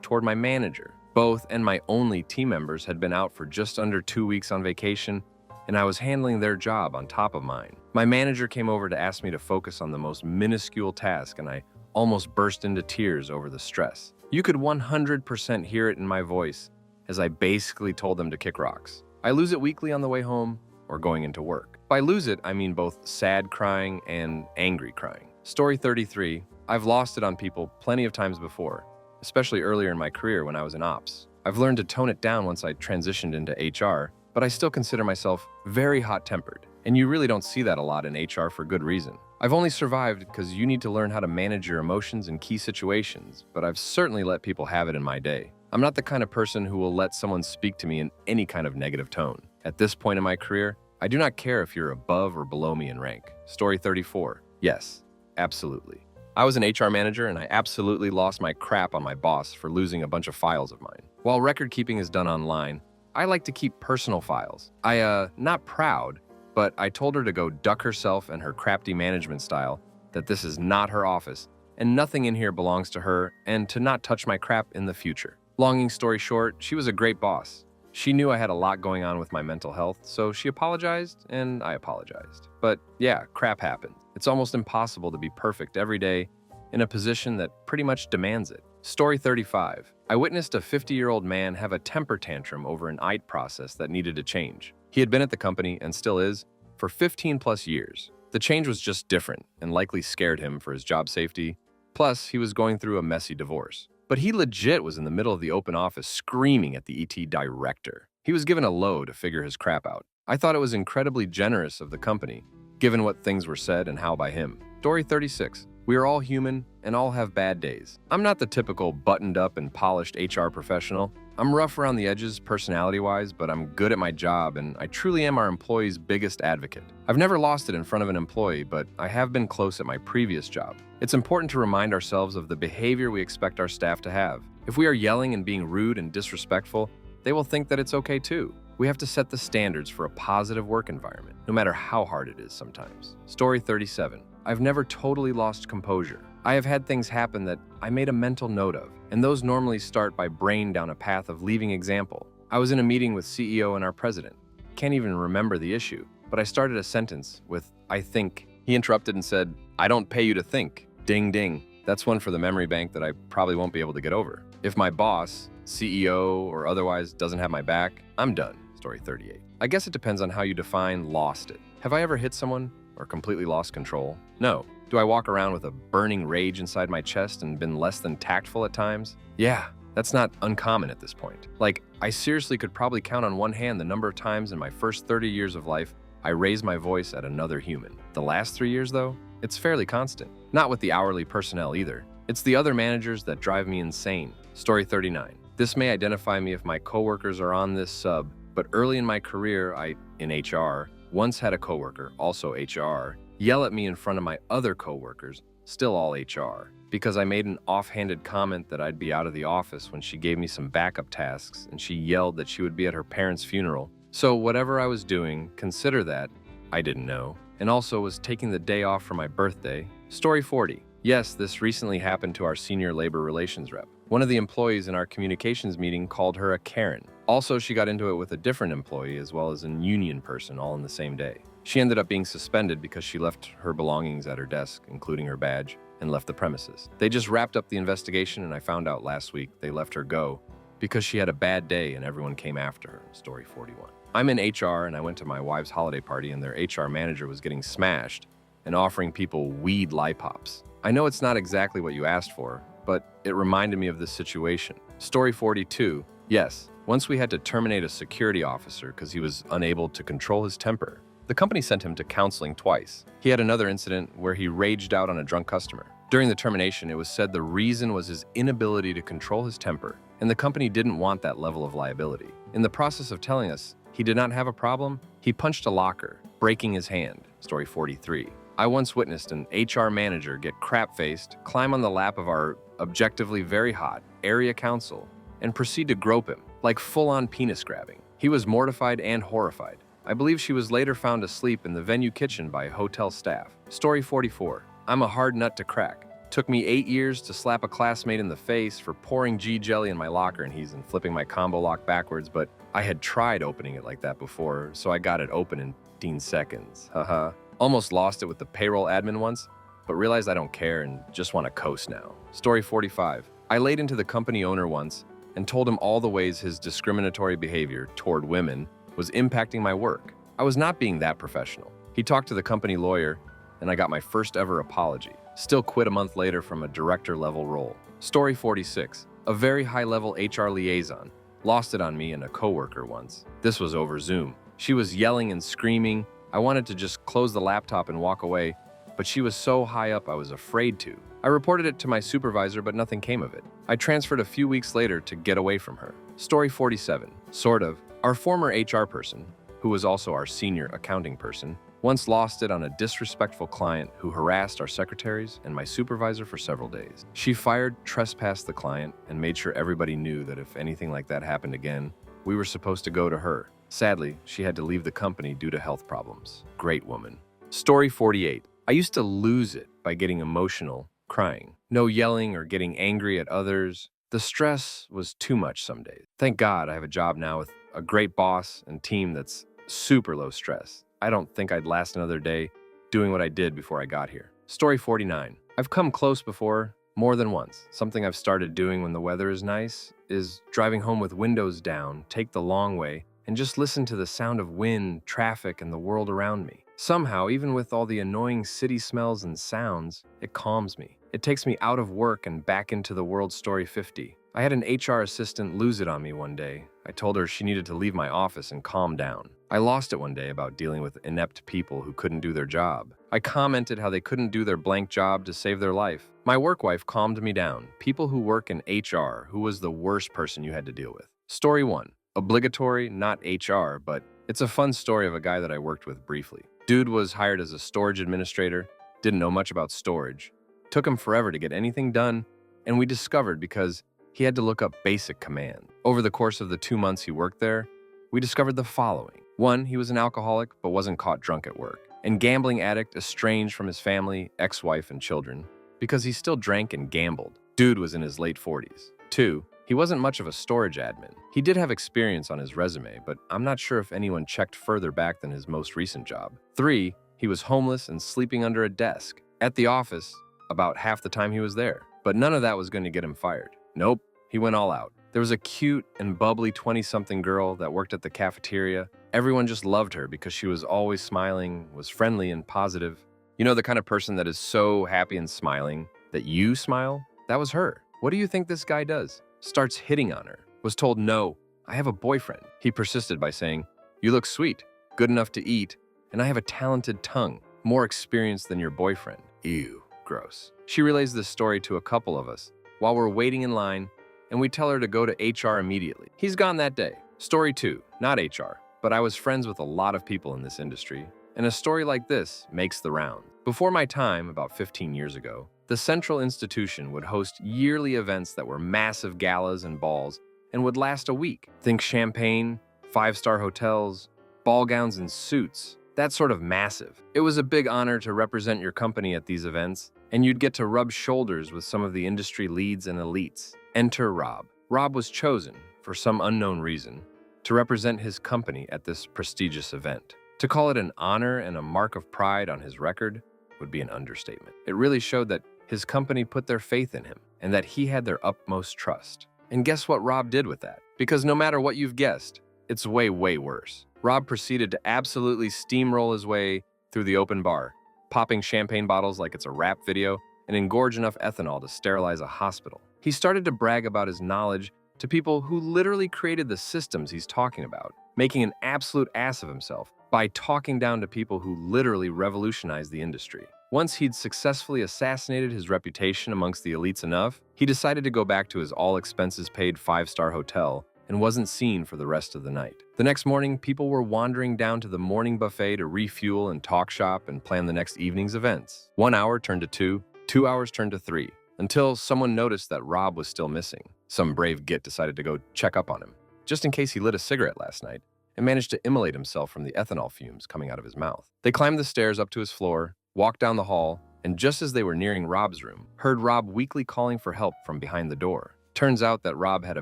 toward my manager. Both and my only team members had been out for just under 2 weeks on vacation, and I was handling their job on top of mine. My manager came over to ask me to focus on the most minuscule task, and I almost burst into tears over the stress. You could 100% hear it in my voice as I basically told them to kick rocks. I lose it weekly on the way home or going into work. By lose it, I mean both sad crying and angry crying. Story 33. I've lost it on people plenty of times before, especially earlier in my career when I was in ops. I've learned to tone it down once I transitioned into HR, but I still consider myself very hot-tempered, and you really don't see that a lot in HR for good reason. I've only survived because you need to learn how to manage your emotions in key situations, but I've certainly let people have it in my day. I'm not the kind of person who will let someone speak to me in any kind of negative tone. At this point in my career, I do not care if you're above or below me in rank. Story 34. Yes, absolutely. I was an HR manager and I absolutely lost my crap on my boss for losing a bunch of files of mine. While record keeping is done online, I like to keep personal files. Not proud, but I told her to go duck herself and her crafty management style, that this is not her office, and nothing in here belongs to her, and to not touch my crap in the future. Long story short, she was a great boss. She knew I had a lot going on with my mental health, so she apologized, and I apologized. But yeah, crap happens. It's almost impossible to be perfect every day in a position that pretty much demands it. Story 35. I witnessed a 50-year-old man have a temper tantrum over an IT process that needed to change. He had been at the company, and still is, for 15 plus years. The change was just different and likely scared him for his job safety. Plus, he was going through a messy divorce. But he legit was in the middle of the open office screaming at the ET director. He was given a low to figure his crap out. I thought it was incredibly generous of the company, given what things were said and how by him. Story 36. We are all human and all have bad days. I'm not the typical buttoned up and polished HR professional. I'm rough around the edges personality-wise, but I'm good at my job and I truly am our employees' biggest advocate. I've never lost it in front of an employee, but I have been close at my previous job. It's important to remind ourselves of the behavior we expect our staff to have. If we are yelling and being rude and disrespectful, they will think that it's okay too. We have to set the standards for a positive work environment, no matter how hard it is sometimes. Story 37. I've never totally lost composure. I have had things happen that I made a mental note of, and those normally start by brain down a path of leaving example. I was in a meeting with CEO and our president. Can't even remember the issue, but I started a sentence with, I think. He interrupted and said, I don't pay you to think. Ding ding. That's one for the memory bank that I probably won't be able to get over. If my boss, CEO, or otherwise doesn't have my back, I'm done. Story 38. I guess it depends on how you define lost it. Have I ever hit someone or completely lost control? No. Do I walk around with a burning rage inside my chest and been less than tactful at times? Yeah, that's not uncommon at this point. Like, I seriously could probably count on one hand the number of times in my first 30 years of life I raised my voice at another human. The last 3 years, though, it's fairly constant. Not with the hourly personnel either. It's the other managers that drive me insane. Story 39. This may identify me if my coworkers are on this sub, but early in my career, in HR, once had a coworker, also HR, yell at me in front of my other coworkers, still all HR, because I made an offhanded comment that I'd be out of the office when she gave me some backup tasks and she yelled that she would be at her parents' funeral. So whatever I was doing, consider that I didn't know, and also was taking the day off for my birthday. Story 40. Yes, this recently happened to our senior labor relations rep. One of the employees in our communications meeting called her a Karen. Also, she got into it with a different employee as well as a union person all in the same day. She ended up being suspended because she left her belongings at her desk, including her badge, and left the premises. They just wrapped up the investigation and I found out last week they let her go because she had a bad day and everyone came after her. Story 41. I'm in HR and I went to my wife's holiday party and their HR manager was getting smashed and offering people weed lollipops. I know it's not exactly what you asked for, but it reminded me of this situation. Story 42. Yes, once we had to terminate a security officer because he was unable to control his temper. The company sent him to counseling twice. He had another incident where he raged out on a drunk customer. During the termination, it was said the reason was his inability to control his temper, and the company didn't want that level of liability. In the process of telling us he did not have a problem, he punched a locker, breaking his hand. Story 43. I once witnessed an HR manager get crap-faced, climb on the lap of our objectively very hot area council, and proceed to grope him, like full-on penis grabbing. He was mortified and horrified. I believe she was later found asleep in the venue kitchen by hotel staff. Story 44. I'm a hard nut to crack. Took me 8 years to slap a classmate in the face for pouring G-jelly in my locker and he's flipping my combo lock backwards, but I had tried opening it like that before, so I got it open in 15 seconds. Haha. Almost lost it with the payroll admin once, but realized I don't care and just want to coast now. Story 45. I laid into the company owner once and told him all the ways his discriminatory behavior toward women was impacting my work. I was not being that professional. He talked to the company lawyer, and I got my first ever apology. Still quit a month later from a director level role. Story 46. A very high level HR liaison lost it on me and a coworker once. This was over Zoom. She was yelling and screaming. I wanted to just close the laptop and walk away, but she was so high up I was afraid to. I reported it to my supervisor, but nothing came of it. I transferred a few weeks later to get away from her. Story 47. Sort of. Our former HR person, who was also our senior accounting person, once lost it on a disrespectful client who harassed our secretaries and my supervisor for several days. She fired, trespassed the client, and made sure everybody knew that if anything like that happened again, we were supposed to go to her. Sadly, she had to leave the company due to health problems. Great woman. Story 48. I used to lose it by getting emotional, crying. No yelling or getting angry at others. The stress was too much some days. Thank God I have a job now with a great boss and team that's super low stress. I don't think I'd last another day doing what I did before I got here. Story 49. I've come close before, more than once. Something I've started doing when the weather is nice is driving home with windows down, take the long way, and just listen to the sound of wind, traffic, and the world around me. Somehow, even with all the annoying city smells and sounds, it calms me. It takes me out of work and back into the world. Story 50. I had an HR assistant lose it on me one day. I told her she needed to leave my office and calm down. I lost it one day about dealing with inept people who couldn't do their job. I commented how they couldn't do their blank job to save their life. My work wife calmed me down. People who work in HR, who was the worst person you had to deal with. Story 1. Obligatory, not HR, but it's a fun story of a guy that I worked with briefly. Dude was hired as a storage administrator, didn't know much about storage. Took him forever to get anything done, and we discovered because he had to look up basic command. Over the course of the 2 months he worked there, we discovered the following. 1, he was an alcoholic but wasn't caught drunk at work. And gambling addict, estranged from his family, ex-wife, and children because he still drank and gambled. Dude was in his late 40s. 2, he wasn't much of a storage admin. He did have experience on his resume, but I'm not sure if anyone checked further back than his most recent job. 3, he was homeless and sleeping under a desk at the office about half the time he was there. But none of that was going to get him fired. Nope, he went all out. There was a cute and bubbly 20-something girl that worked at the cafeteria. Everyone just loved her because she was always smiling, was friendly and positive. You know, the kind of person that is so happy and smiling that you smile? That was her. What do you think this guy does? Starts hitting on her. Was told, no, I have a boyfriend. He persisted by saying, you look sweet, good enough to eat, and I have a talented tongue, more experience than your boyfriend. Ew, gross. She relays this story to a couple of us while we're waiting in line, and we tell her to go to HR immediately. He's gone that day. Story 2, not HR, but I was friends with a lot of people in this industry, and a story like this makes the round. Before my time, about 15 years ago, the central institution would host yearly events that were massive galas and balls and would last a week. Think champagne, 5-star hotels, ball gowns and suits. That sort of massive. It was a big honor to represent your company at these events, and you'd get to rub shoulders with some of the industry leads and elites. Enter Rob. Rob was chosen, for some unknown reason, to represent his company at this prestigious event. To call it an honor and a mark of pride on his record would be an understatement. It really showed that his company put their faith in him and that he had their utmost trust. And guess what Rob did with that? Because no matter what you've guessed, it's way, way worse. Rob proceeded to absolutely steamroll his way through the open bar, popping champagne bottles like it's a rap video and engorge enough ethanol to sterilize a hospital. He started to brag about his knowledge to people who literally created the systems he's talking about, making an absolute ass of himself by talking down to people who literally revolutionized the industry. Once he'd successfully assassinated his reputation amongst the elites enough, he decided to go back to his all-expenses-paid 5-star hotel and wasn't seen for the rest of the night. The next morning, people were wandering down to the morning buffet to refuel and talk shop and plan the next evening's events. 1 hour turned to 2, 2 hours turned to 3, until someone noticed that Rob was still missing. Some brave git decided to go check up on him, just in case he lit a cigarette last night, and managed to immolate himself from the ethanol fumes coming out of his mouth. They climbed the stairs up to his floor, walked down the hall, and just as they were nearing Rob's room, heard Rob weakly calling for help from behind the door. Turns out that Rob had a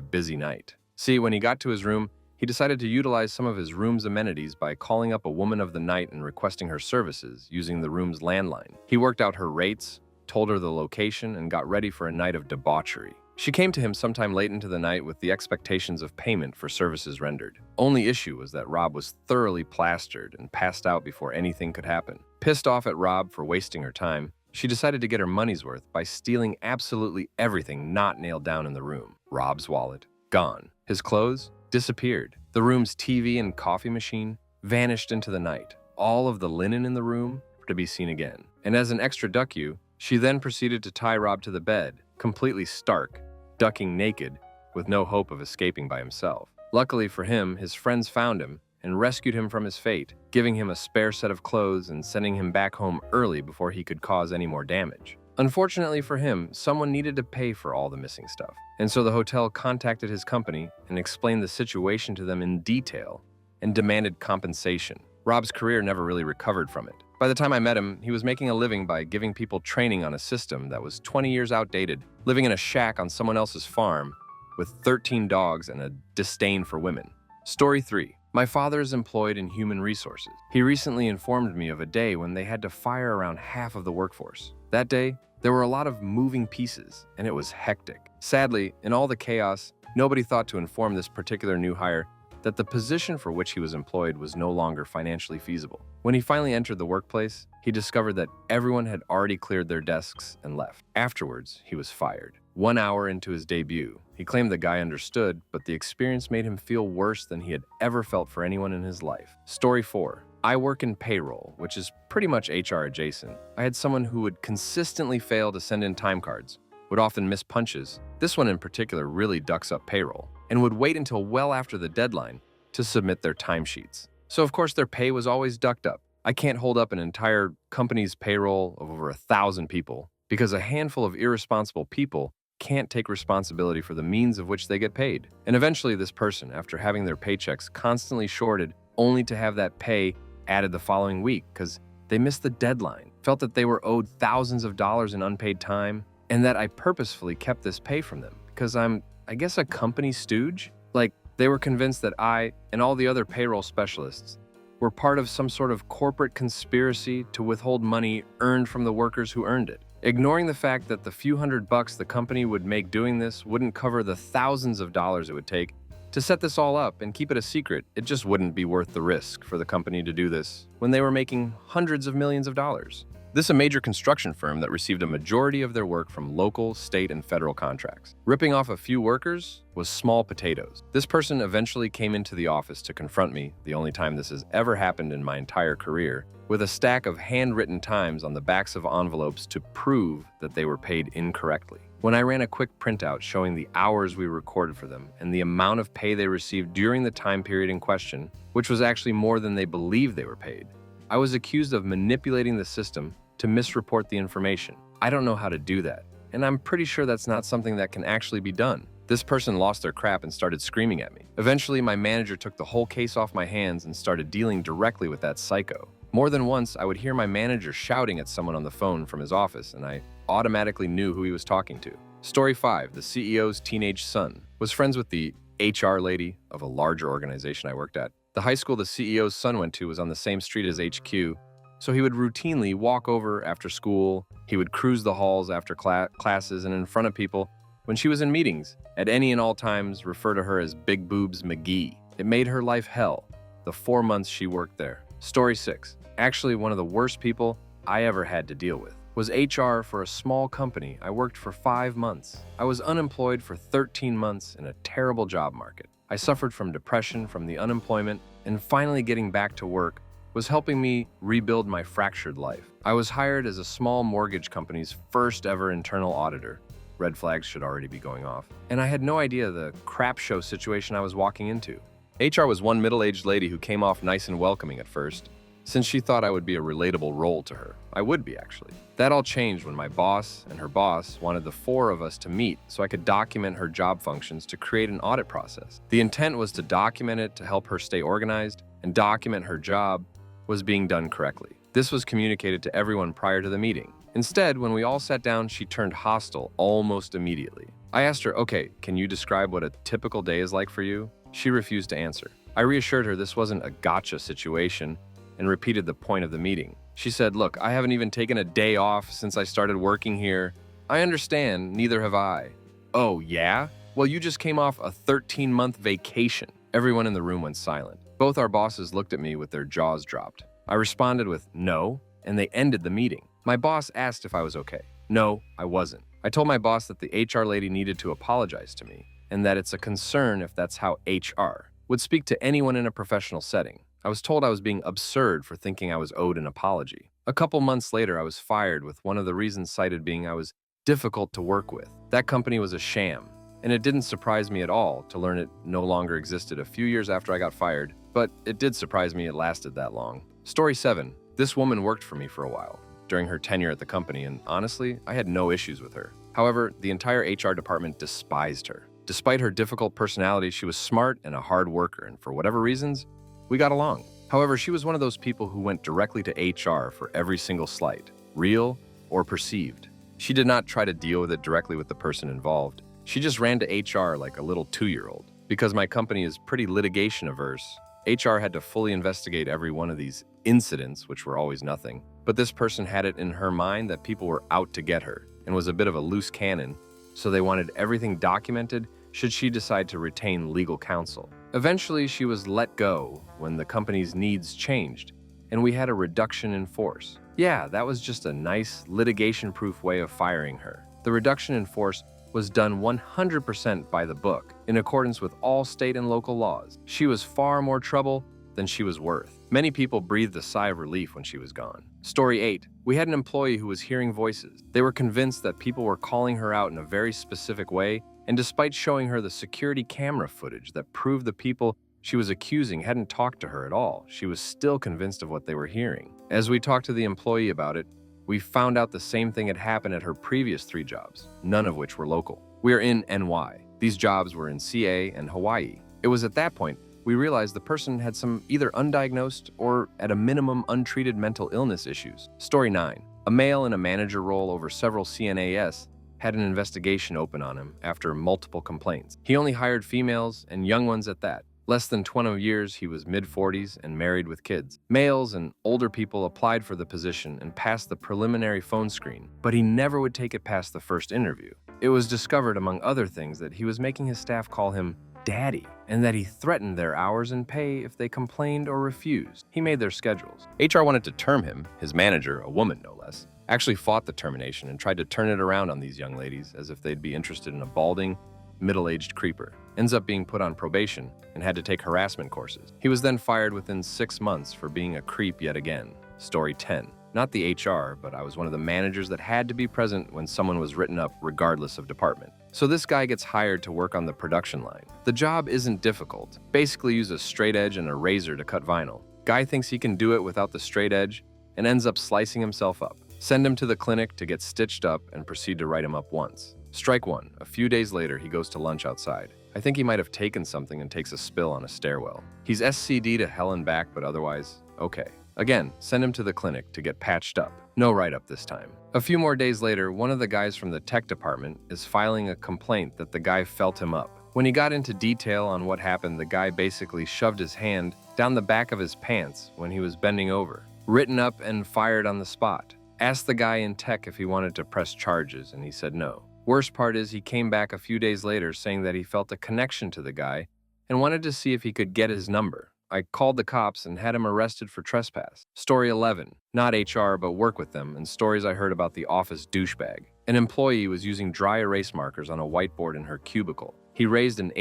busy night. See, when he got to his room, he decided to utilize some of his room's amenities by calling up a woman of the night and requesting her services using the room's landline. He worked out her rates, told her the location, and got ready for a night of debauchery. She came to him sometime late into the night with the expectations of payment for services rendered. Only issue was that Rob was thoroughly plastered and passed out before anything could happen. Pissed off at Rob for wasting her time, she decided to get her money's worth by stealing absolutely everything not nailed down in the room. Rob's wallet, gone. His clothes, disappeared. The room's TV and coffee machine vanished into the night. All of the linen in the room to be seen again. And as an extra duck you, she then proceeded to tie Rob to the bed, completely stark, ducking naked, with no hope of escaping by himself. Luckily for him, his friends found him and rescued him from his fate, giving him a spare set of clothes and sending him back home early before he could cause any more damage. Unfortunately for him, someone needed to pay for all the missing stuff, and so the hotel contacted his company and explained the situation to them in detail and demanded compensation. Rob's career never really recovered from it. By the time I met him, he was making a living by giving people training on a system that was 20 years outdated, living in a shack on someone else's farm with 13 dogs and a disdain for women. Story 3. My father is employed in human resources. He recently informed me of a day when they had to fire around half of the workforce. That day, there were a lot of moving pieces, and it was hectic. Sadly, in all the chaos, nobody thought to inform this particular new hire that the position for which he was employed was no longer financially feasible. When he finally entered the workplace, he discovered that everyone had already cleared their desks and left. Afterwards, he was fired. 1 hour into his debut, he claimed the guy understood, but the experience made him feel worse than he had ever felt for anyone in his life. Story 4. I work in payroll, which is pretty much HR adjacent. I had someone who would consistently fail to send in time cards, would often miss punches. This one in particular really ducks up payroll, and would wait until well after the deadline to submit their timesheets. So of course their pay was always ducked up. I can't hold up an entire company's payroll of over 1,000 people because a handful of irresponsible people can't take responsibility for the means of which they get paid. And eventually this person, after having their paychecks constantly shorted only to have that pay added the following week because they missed the deadline, felt that they were owed thousands of dollars in unpaid time, and that I purposefully kept this pay from them because I'm, I guess, a company stooge? Like, they were convinced that I and all the other payroll specialists were part of some sort of corporate conspiracy to withhold money earned from the workers who earned it, ignoring the fact that the few $100 the company would make doing this wouldn't cover the thousands of dollars it would take to set this all up and keep it a secret. It just wouldn't be worth the risk for the company to do this when they were making hundreds of millions of dollars. This is a major construction firm that received a majority of their work from local, state, and federal contracts. Ripping off a few workers was small potatoes. This person eventually came into the office to confront me, the only time this has ever happened in my entire career, with a stack of handwritten times on the backs of envelopes to prove that they were paid incorrectly. When I ran a quick printout showing the hours we recorded for them and the amount of pay they received during the time period in question, which was actually more than they believed they were paid, I was accused of manipulating the system to misreport the information. I don't know how to do that, and I'm pretty sure that's not something that can actually be done. This person lost their crap and started screaming at me. Eventually, my manager took the whole case off my hands and started dealing directly with that psycho. More than once, I would hear my manager shouting at someone on the phone from his office, and I automatically knew who he was talking to. Story 5, the CEO's teenage son was friends with the HR lady of a larger organization I worked at. The high school the CEO's son went to was on the same street as HQ, so he would routinely walk over after school, he would cruise the halls after classes and in front of people when she was in meetings, at any and all times refer to her as Big Boobs McGee. It made her life hell, the 4 months she worked there. Story 6, actually one of the worst people I ever had to deal with, was HR for a small company I worked for 5 months. I was unemployed for 13 months in a terrible job market. I suffered from depression from the unemployment, and finally getting back to work was helping me rebuild my fractured life. I was hired as a small mortgage company's first ever internal auditor. Red flags should already be going off. And I had no idea the crap show situation I was walking into. HR was one middle-aged lady who came off nice and welcoming at first, since she thought I would be a relatable role to her. I would be, actually. That all changed when my boss and her boss wanted the 4 of us to meet so I could document her job functions to create an audit process. The intent was to document it to help her stay organized and document her job was being done correctly. This was communicated to everyone prior to the meeting. Instead, when we all sat down, she turned hostile almost immediately. I asked her, okay, can you describe what a typical day is like for you? She refused to answer. I reassured her this wasn't a gotcha situation and repeated the point of the meeting. She said, look, I haven't even taken a day off since I started working here. I understand, neither have I. Oh, yeah? Well, you just came off a 13-month vacation. Everyone in the room went silent. Both our bosses looked at me with their jaws dropped. I responded with no, and they ended the meeting. My boss asked if I was okay. No, I wasn't. I told my boss that the HR lady needed to apologize to me, and that it's a concern if that's how HR would speak to anyone in a professional setting. I was told I was being absurd for thinking I was owed an apology. A couple months later, I was fired with one of the reasons cited being I was difficult to work with. That company was a sham, and it didn't surprise me at all to learn it no longer existed a few years after I got fired, but it did surprise me it lasted that long. Story 7. This woman worked for me for a while during her tenure at the company, and honestly, I had no issues with her. However, the entire HR department despised her. Despite her difficult personality, she was smart and a hard worker, and for whatever reasons, we got along. However, she was one of those people who went directly to HR for every single slight, real or perceived. She did not try to deal with it directly with the person involved. She just ran to HR like a little 2-year-old. Because my company is pretty litigation averse, HR had to fully investigate every one of these incidents, which were always nothing. But this person had it in her mind that people were out to get her and was a bit of a loose cannon, so they wanted everything documented should she decide to retain legal counsel. Eventually, she was let go when the company's needs changed, and we had a reduction in force. Yeah, that was just a nice litigation-proof way of firing her. The reduction in force was done 100% by the book, in accordance with all state and local laws. She was far more trouble than she was worth. Many people breathed a sigh of relief when she was gone. Story 8. We had an employee who was hearing voices. They were convinced that people were calling her out in a very specific way, and despite showing her the security camera footage that proved the people she was accusing hadn't talked to her at all, she was still convinced of what they were hearing. As we talked to the employee about it, we found out the same thing had happened at her previous 3 jobs, none of which were local. We are in NY. These jobs were in CA and Hawaii. It was at that point we realized the person had some either undiagnosed or, at a minimum, untreated mental illness issues. Story 9. A male in a manager role over several CNAS had an investigation open on him after multiple complaints. He only hired females, and young ones at that. Less than 20 years, he was mid-40s and married with kids. Males and older people applied for the position and passed the preliminary phone screen, but he never would take it past the first interview. It was discovered, among other things, that he was making his staff call him Daddy, and that he threatened their hours and pay if they complained or refused. He made their schedules. HR wanted to term him, his manager, a woman no less, actually fought the termination and tried to turn it around on these young ladies as if they'd be interested in a balding, middle-aged creeper. Ends up being put on probation and had to take harassment courses. He was then fired within 6 months for being a creep yet again. Story 10. Not the HR, but I was one of the managers that had to be present when someone was written up regardless of department. So this guy gets hired to work on the production line. The job isn't difficult. Basically use a straight edge and a razor to cut vinyl. Guy thinks he can do it without the straight edge and ends up slicing himself up. Send him to the clinic to get stitched up and proceed to write him up once. Strike 1. A few days later, he goes to lunch outside. I think he might have taken something and takes a spill on a stairwell. He's SCD to hell and back, but otherwise, okay. Again, send him to the clinic to get patched up. No write-up this time. A few more days later, one of the guys from the tech department is filing a complaint that the guy felt him up. When he got into detail on what happened, the guy basically shoved his hand down the back of his pants when he was bending over. Written up and fired on the spot. Asked the guy in tech if he wanted to press charges, and he said no. Worst part is he came back a few days later saying that he felt a connection to the guy and wanted to see if he could get his number. I called the cops and had him arrested for trespass. Story 11. Not HR, but work with them, and stories I heard about the office douchebag. An employee was using dry erase markers on a whiteboard in her cubicle. He raised an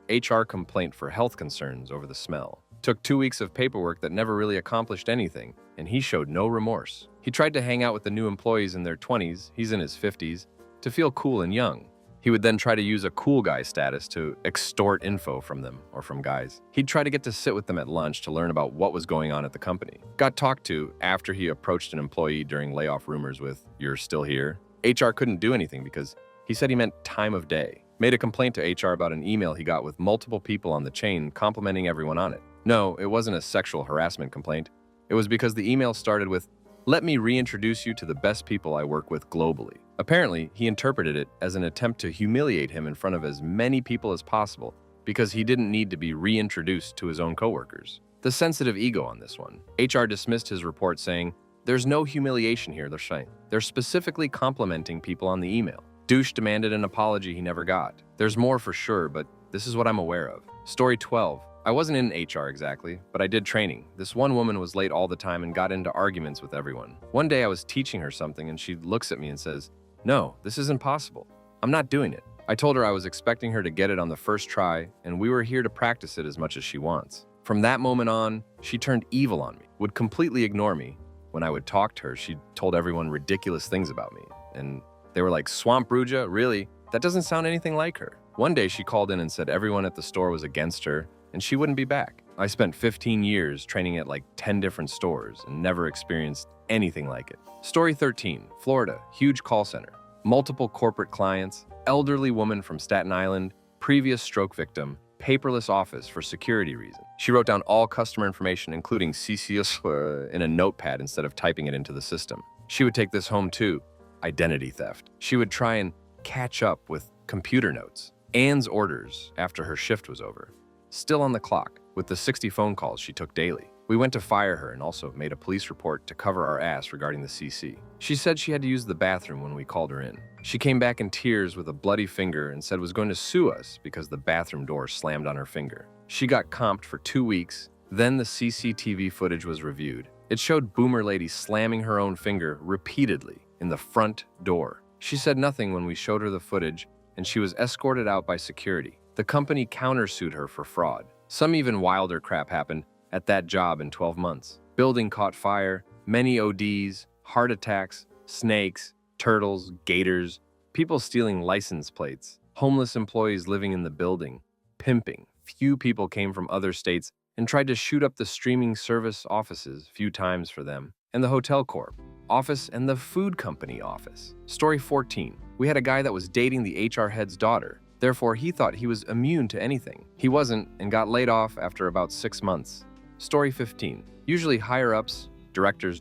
HR complaint for health concerns over the smell. Took 2 weeks of paperwork that never really accomplished anything, and he showed no remorse. He tried to hang out with the new employees in their 20s, he's in his 50s, to feel cool and young. He would then try to use a cool guy status to extort info from them or from guys. He'd try to get to sit with them at lunch to learn about what was going on at the company. Got talked to after he approached an employee during layoff rumors with, "You're still here?" HR couldn't do anything because he said he meant time of day. Made a complaint to HR about an email he got with multiple people on the chain complimenting everyone on it. No, it wasn't a sexual harassment complaint. It was because the email started with, "Let me reintroduce you to the best people I work with globally." Apparently, he interpreted it as an attempt to humiliate him in front of as many people as possible because he didn't need to be reintroduced to his own coworkers. The sensitive ego on this one. HR dismissed his report saying, "There's no humiliation here, they're saying. They're specifically complimenting people on the email." Douche demanded an apology he never got. There's more for sure, but this is what I'm aware of. Story 12. I wasn't in HR exactly, but I did training. This one woman was late all the time and got into arguments with everyone. One day I was teaching her something and she looks at me and says, "No, this isn't possible. I'm not doing it." I told her I was expecting her to get it on the first try and we were here to practice it as much as she wants. From that moment on, she turned evil on me, would completely ignore me, When I would talk to her, she told everyone ridiculous things about me. And they were like, Swamp Bruja? Really? That doesn't sound anything like her. One day she called in and said everyone at the store was against her and she wouldn't be back. I spent 15 years training at like 10 different stores and never experienced anything like it. Story 13, Florida, huge call center, multiple corporate clients, elderly woman from Staten Island, previous stroke victim, paperless office for security reasons. She wrote down all customer information, including CCS, in a notepad instead of typing it into the system. She would take this home too, identity theft. She would try and catch up with computer notes, Anne's orders after her shift was over, still on the clock with the 60 phone calls she took daily. We went to fire her and also made a police report to cover our ass regarding the CC. She said she had to use the bathroom when we called her in. She came back in tears with a bloody finger and said was going to sue us because the bathroom door slammed on her finger. She got comped for 2 weeks. Then the CCTV footage was reviewed. It showed Boomer Lady slamming her own finger repeatedly in the front door. She said nothing when we showed her the footage, and she was escorted out by security. The company countersued her for fraud. Some even wilder crap happened at that job in 12 months. Building caught fire, many ODs, heart attacks, snakes, turtles, gators, people stealing license plates, homeless employees living in the building, pimping. Few people came from other states and tried to shoot up the streaming service offices, few times for them, and the hotel corp office and the food company office. Story 14. We had a guy that was dating the HR head's daughter. Therefore, he thought he was immune to anything. He wasn't and got laid off after about 6 months. Story 15. Usually higher-ups, directors,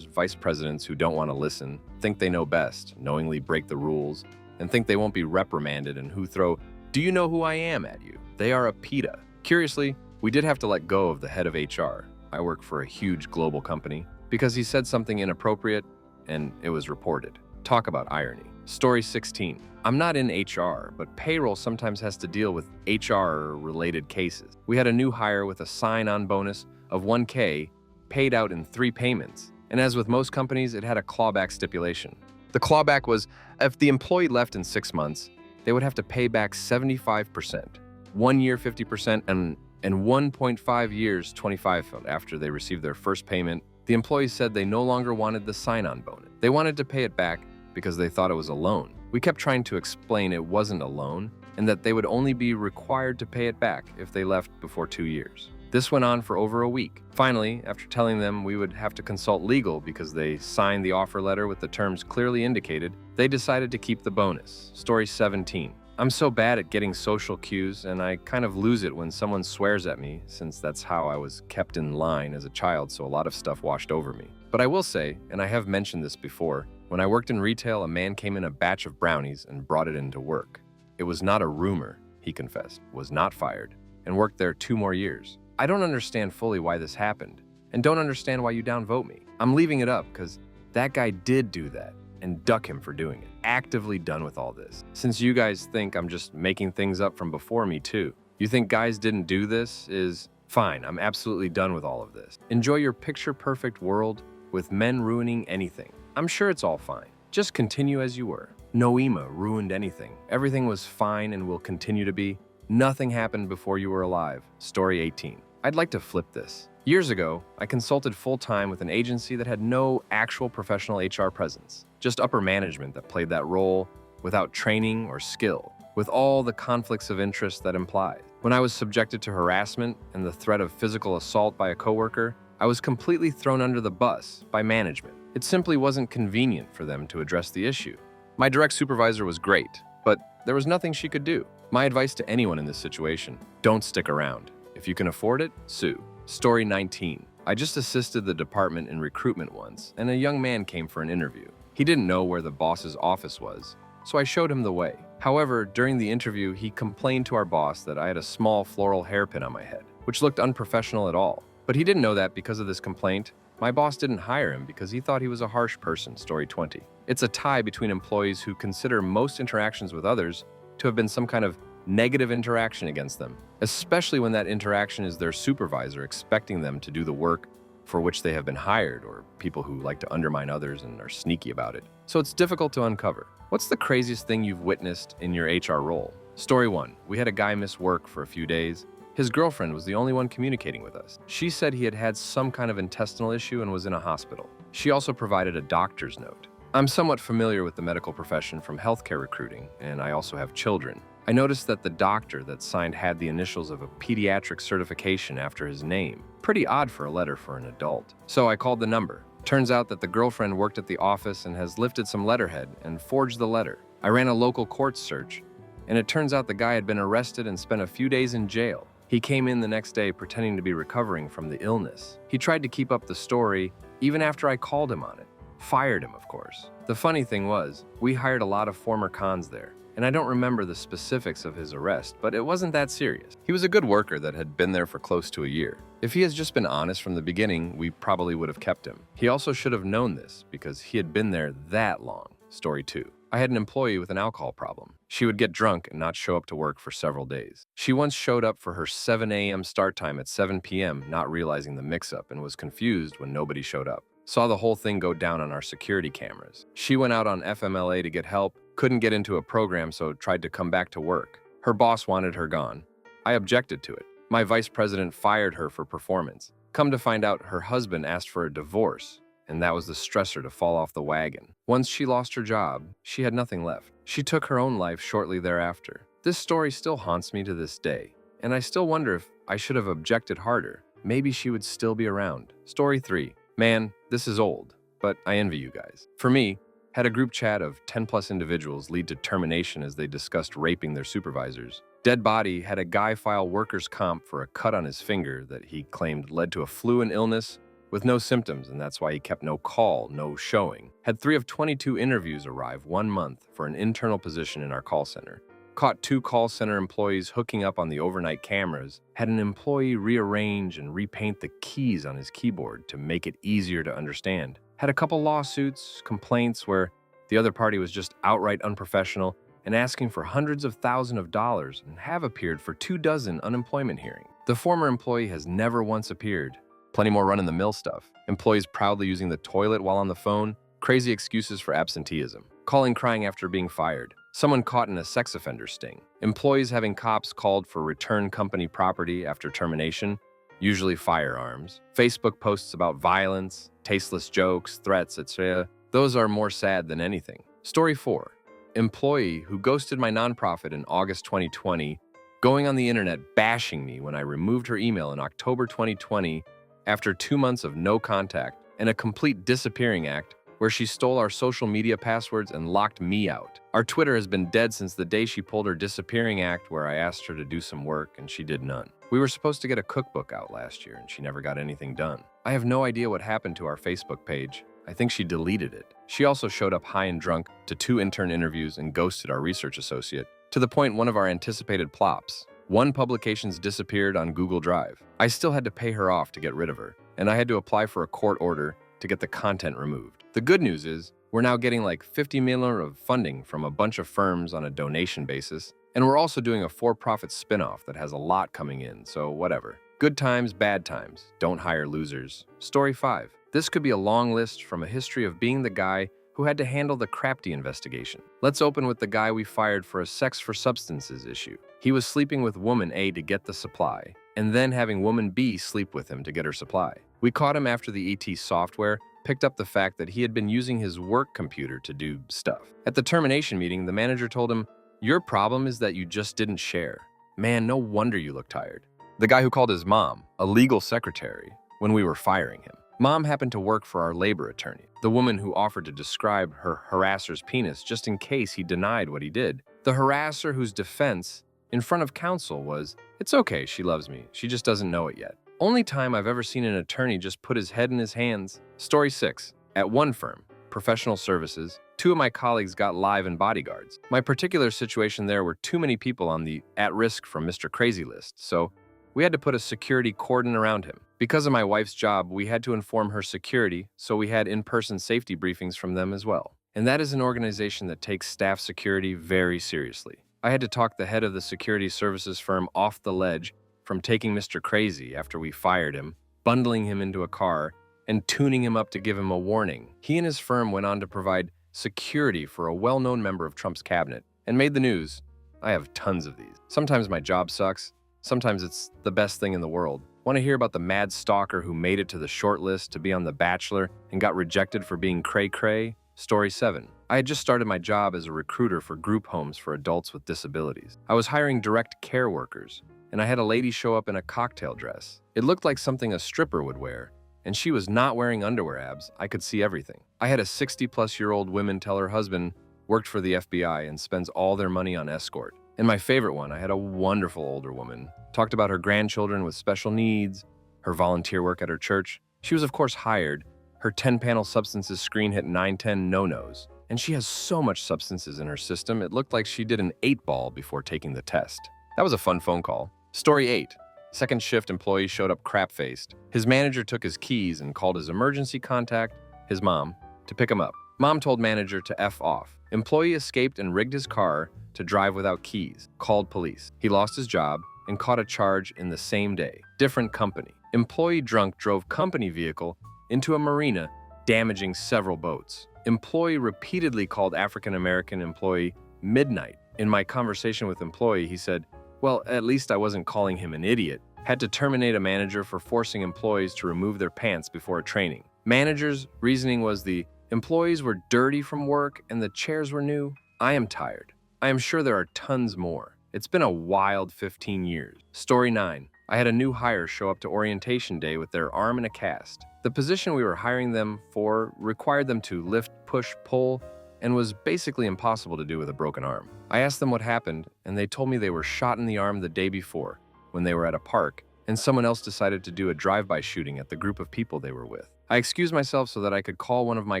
vice presidents who don't want to listen, think they know best, knowingly break the rules, and think they won't be reprimanded, and who throw, "Do you know who I am?" at you. They are a PETA. Curiously, we did have to let go of the head of HR. I work for a huge global company because he said something inappropriate and it was reported. Talk about irony. Story 16. I'm not in HR, but payroll sometimes has to deal with HR-related cases. We had a new hire with a sign-on bonus of $1K paid out in 3 payments. And as with most companies, it had a clawback stipulation. The clawback was if the employee left in 6 months, they would have to pay back 75%, 1 year 50%, and 1.5 years 25% after they received their first payment. The employees said they no longer wanted the sign-on bonus. They wanted to pay it back because they thought it was a loan. We kept trying to explain it wasn't a loan and that they would only be required to pay it back if they left before 2 years. This went on for over a week. Finally, after telling them we would have to consult legal because they signed the offer letter with the terms clearly indicated, they decided to keep the bonus. Story 17. I'm so bad at getting social cues, and I kind of lose it when someone swears at me, since that's how I was kept in line as a child, so a lot of stuff washed over me. But I will say, and I have mentioned this before, when I worked in retail, a man came in a batch of brownies and brought it into work. It was not a rumor, he confessed, was not fired, and worked there 2 more years. I don't understand fully why this happened, and don't understand why you downvote me. I'm leaving it up because that guy did do that, and duck him for doing it. Actively done with all this. Since you guys think I'm just making things up from before me too. You think guys didn't do this is fine. I'm absolutely done with all of this. Enjoy your picture-perfect world with men ruining anything. I'm sure it's all fine. Just continue as you were. Noema ruined anything. Everything was fine and will continue to be. Nothing happened before you were alive. Story 18. I'd like to flip this. Years ago, I consulted full-time with an agency that had no actual professional HR presence, just upper management that played that role without training or skill, with all the conflicts of interest that implies. When I was subjected to harassment and the threat of physical assault by a coworker, I was completely thrown under the bus by management. It simply wasn't convenient for them to address the issue. My direct supervisor was great, but there was nothing she could do. My advice to anyone in this situation, don't stick around. If you can afford it, sue. Story 19. I just assisted the department in recruitment once, and a young man came for an interview. He didn't know where the boss's office was, so I showed him the way. However, during the interview, he complained to our boss that I had a small floral hairpin on my head, which looked unprofessional at all. But he didn't know that because of this complaint, my boss didn't hire him because he thought he was a harsh person. Story 20. It's a tie between employees who consider most interactions with others to have been some kind of negative interaction against them, especially when that interaction is their supervisor expecting them to do the work for which they have been hired, or people who like to undermine others and are sneaky about it. So it's difficult to uncover. What's the craziest thing you've witnessed in your HR role? Story 1. We had a guy miss work for a few days. His girlfriend was the only one communicating with us. She said he had had some kind of intestinal issue and was in a hospital. She also provided a doctor's note. I'm somewhat familiar with the medical profession from healthcare recruiting, and I also have children. I noticed that the doctor that signed had the initials of a pediatric certification after his name. Pretty odd for a letter for an adult. So I called the number. Turns out that the girlfriend worked at the office and has lifted some letterhead and forged the letter. I ran a local court search, and it turns out the guy had been arrested and spent a few days in jail. He came in the next day pretending to be recovering from the illness. He tried to keep up the story even after I called him on it. Fired him, of course. The funny thing was, we hired a lot of former cons there, and I don't remember the specifics of his arrest, but it wasn't that serious. He was a good worker that had been there for close to a year. If he has just been honest from the beginning, we probably would have kept him. He also should have known this because he had been there that long. Story 2. I had an employee with an alcohol problem. She would get drunk and not show up to work for several days. She once showed up for her 7 a.m. start time at 7 p.m., not realizing the mix-up, and was confused when nobody showed up. Saw the whole thing go down on our security cameras. She went out on FMLA to get help, couldn't get into a program, so tried to come back to work. Her boss wanted her gone. I objected to it. My vice president fired her for performance. Come to find out, her husband asked for a divorce, and that was the stressor to fall off the wagon. Once she lost her job, she had nothing left. She took her own life shortly thereafter. This story still haunts me to this day, and I still wonder if I should have objected harder. Maybe she would still be around. Story 3. Man, this is old, but I envy you guys. For me, had a group chat of 10+ individuals lead to termination as they discussed raping their supervisors. Dead Body had a guy file workers' comp for a cut on his finger that he claimed led to a flu and illness with no symptoms, and that's why he kept no call, no showing. Had 3 of 22 interviews arrive 1 month for an internal position in our call center. Caught 2 call center employees hooking up on the overnight cameras. Had an employee rearrange and repaint the keys on his keyboard to make it easier to understand. Had a couple lawsuits, complaints where the other party was just outright unprofessional and asking for hundreds of thousands of dollars, and have appeared for 24 unemployment hearings. The former employee has never once appeared. Plenty more run-of-the-mill stuff. Employees proudly using the toilet while on the phone. Crazy excuses for absenteeism. Calling crying after being fired. Someone caught in a sex offender sting. Employees having cops called for return company property after termination, usually firearms. Facebook posts about violence, tasteless jokes, threats, etc. Those are more sad than anything. Story 4. Employee who ghosted my nonprofit in August 2020, going on the internet bashing me when I removed her email in October 2020 after 2 months of no contact, and a complete disappearing act where she stole our social media passwords and locked me out. Our Twitter has been dead since the day she pulled her disappearing act where I asked her to do some work and she did none. We were supposed to get a cookbook out last year and she never got anything done. I have no idea what happened to our Facebook page. I think she deleted it. She also showed up high and drunk to 2 intern interviews and ghosted our research associate, to the point one of our anticipated plops. 1 publications disappeared on Google Drive. I still had to pay her off to get rid of her, and I had to apply for a court order to get the content removed. The good news is, we're now getting like $50 million of funding from a bunch of firms on a donation basis, and we're also doing a for-profit spin-off that has a lot coming in, so whatever. Good times, bad times. Don't hire losers. Story 5. This could be a long list from a history of being the guy who had to handle the Crapty investigation. Let's open with the guy we fired for a sex for substances issue. He was sleeping with woman A to get the supply, and then having woman B sleep with him to get her supply. We caught him after the ET software picked up the fact that he had been using his work computer to do stuff. At the termination meeting, the manager told him, "Your problem is that you just didn't share. Man, no wonder you look tired." The guy who called his mom, a legal secretary, when we were firing him. Mom happened to work for our labor attorney, the woman who offered to describe her harasser's penis just in case he denied what he did. The harasser whose defense in front of counsel was, "It's okay, she loves me, she just doesn't know it yet." Only time I've ever seen an attorney just put his head in his hands. Story 6. At one firm, professional services, 2 of my colleagues got live in bodyguards. My particular situation there were too many people on the at-risk from Mr. Crazy list, so we had to put a security cordon around him. Because of my wife's job, we had to inform her security, so we had in-person safety briefings from them as well. And that is an organization that takes staff security very seriously. I had to talk the head of the security services firm off the ledge from taking Mr. Crazy after we fired him, bundling him into a car, and tuning him up to give him a warning. He and his firm went on to provide security for a well-known member of Trump's cabinet and made the news. I have tons of these. Sometimes my job sucks. Sometimes it's the best thing in the world. Want to hear about the mad stalker who made it to the short list to be on The Bachelor and got rejected for being cray-cray? Story 7. I had just started my job as a recruiter for group homes for adults with disabilities. I was hiring direct care workers, and I had a lady show up in a cocktail dress. It looked like something a stripper would wear, and she was not wearing underwear abs. I could see everything. I had a 60-plus-year-old woman tell her husband worked for the FBI and spends all their money on escort. And my favorite one, I had a wonderful older woman. Talked about her grandchildren with special needs, her volunteer work at her church. She was, of course, hired. Her 10-panel substances screen hit 910 no-nos. And she has so much substances in her system, it looked like she did an 8-ball before taking the test. That was a fun phone call. Story 8. Second shift employee showed up crap-faced. His manager took his keys and called his emergency contact, his mom, to pick him up. Mom told manager to F off. Employee escaped and rigged his car to drive without keys. Called police. He lost his job and caught a charge in the same day. Different company. Employee drunk drove company vehicle into a marina, damaging several boats. Employee repeatedly called African-American employee midnight. In my conversation with employee, he said, well, at least I wasn't calling him an idiot. Had to terminate a manager for forcing employees to remove their pants before a training. Manager's reasoning was the employees were dirty from work and the chairs were new. I am tired. I am sure there are tons more. It's been a wild 15 years. Story 9. I had a new hire show up to orientation day with their arm in a cast. The position we were hiring them for required them to lift, push, pull, and was basically impossible to do with a broken arm. I asked them what happened, and they told me they were shot in the arm the day before when they were at a park, and someone else decided to do a drive-by shooting at the group of people they were with. I excused myself so that I could call one of my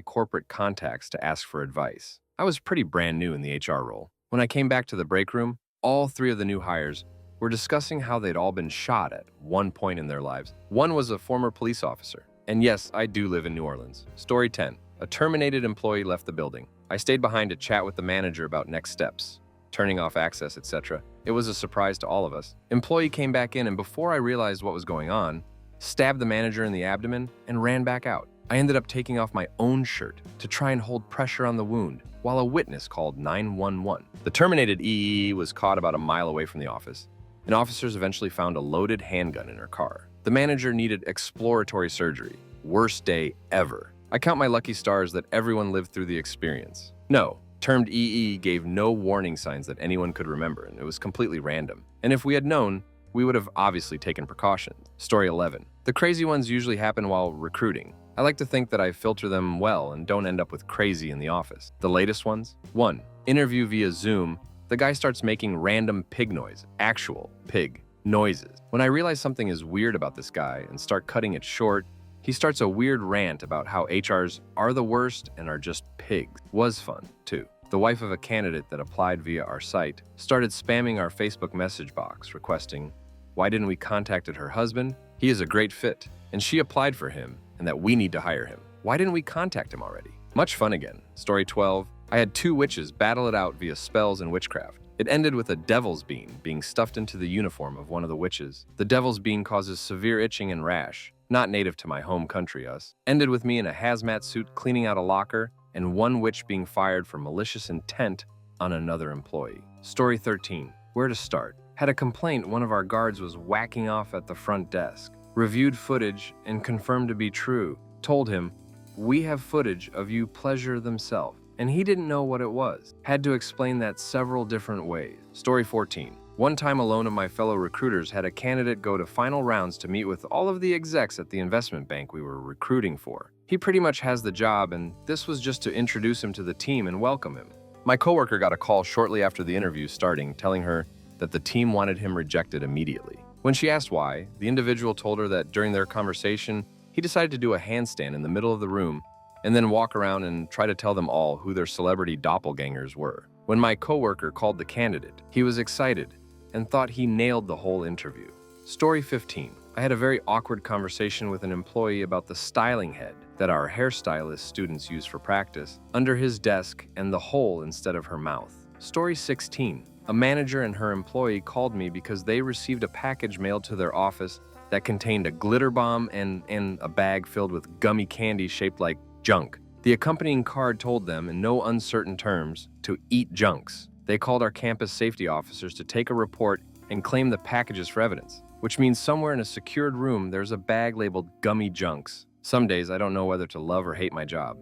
corporate contacts to ask for advice. I was pretty brand new in the HR role. When I came back to the break room, all 3 of the new hires were discussing how they'd all been shot at one point in their lives. One was a former police officer. And yes, I do live in New Orleans. Story 10. A terminated employee left the building. I stayed behind to chat with the manager about next steps, turning off access, etc. It was a surprise to all of us. Employee came back in, and before I realized what was going on, stabbed the manager in the abdomen and ran back out. I ended up taking off my own shirt to try and hold pressure on the wound while a witness called 911. The terminated EE was caught about a mile away from the office, and officers eventually found a loaded handgun in her car. The manager needed exploratory surgery. Worst day ever. I count my lucky stars that everyone lived through the experience. No, termed EE gave no warning signs that anyone could remember, and it was completely random. And if we had known, we would have obviously taken precautions. Story 11. The crazy ones usually happen while recruiting. I like to think that I filter them well and don't end up with crazy in the office. The latest ones? 1. Interview via Zoom. The guy starts making random pig noise, actual pig noises. When I realize something is weird about this guy and start cutting it short, he starts a weird rant about how HRs are the worst and are just pigs. Was fun, too. The wife of a candidate that applied via our site started spamming our Facebook message box, requesting, why didn't we contacted her husband? He is a great fit, and she applied for him, and that we need to hire him. Why didn't we contact him already? Much fun again. Story 12. I had 2 witches battle it out via spells and witchcraft. It ended with a devil's bean being stuffed into the uniform of one of the witches. The devil's bean causes severe itching and rash, not native to my home country, us. Ended with me in a hazmat suit cleaning out a locker, and 1 witch being fired for malicious intent on another employee. Story 13. Where to start? Had a complaint one of our guards was whacking off at the front desk. Reviewed footage and confirmed to be true. Told him, we have footage of you pleasure themselves. And he didn't know what it was. Had to explain that several different ways. Story 14. One time alone of my fellow recruiters had a candidate go to final rounds to meet with all of the execs at the investment bank we were recruiting for. He pretty much has the job, and this was just to introduce him to the team and welcome him. My coworker got a call shortly after the interview starting, telling her that the team wanted him rejected immediately. When she asked why, the individual told her that during their conversation, he decided to do a handstand in the middle of the room and then walk around and try to tell them all who their celebrity doppelgangers were. When my coworker called the candidate, he was excited and thought he nailed the whole interview. Story 15. I had a very awkward conversation with an employee about the styling head that our hairstylist students use for practice under his desk and the hole instead of her mouth. Story 16. A manager and her employee called me because they received a package mailed to their office that contained a glitter bomb and a bag filled with gummy candy shaped like junk. The accompanying card told them, in no uncertain terms, to eat junks. They called our campus safety officers to take a report and claim the packages for evidence. which means somewhere in a secured room there's a bag labeled gummy junks. Some days I don't know whether to love or hate my job.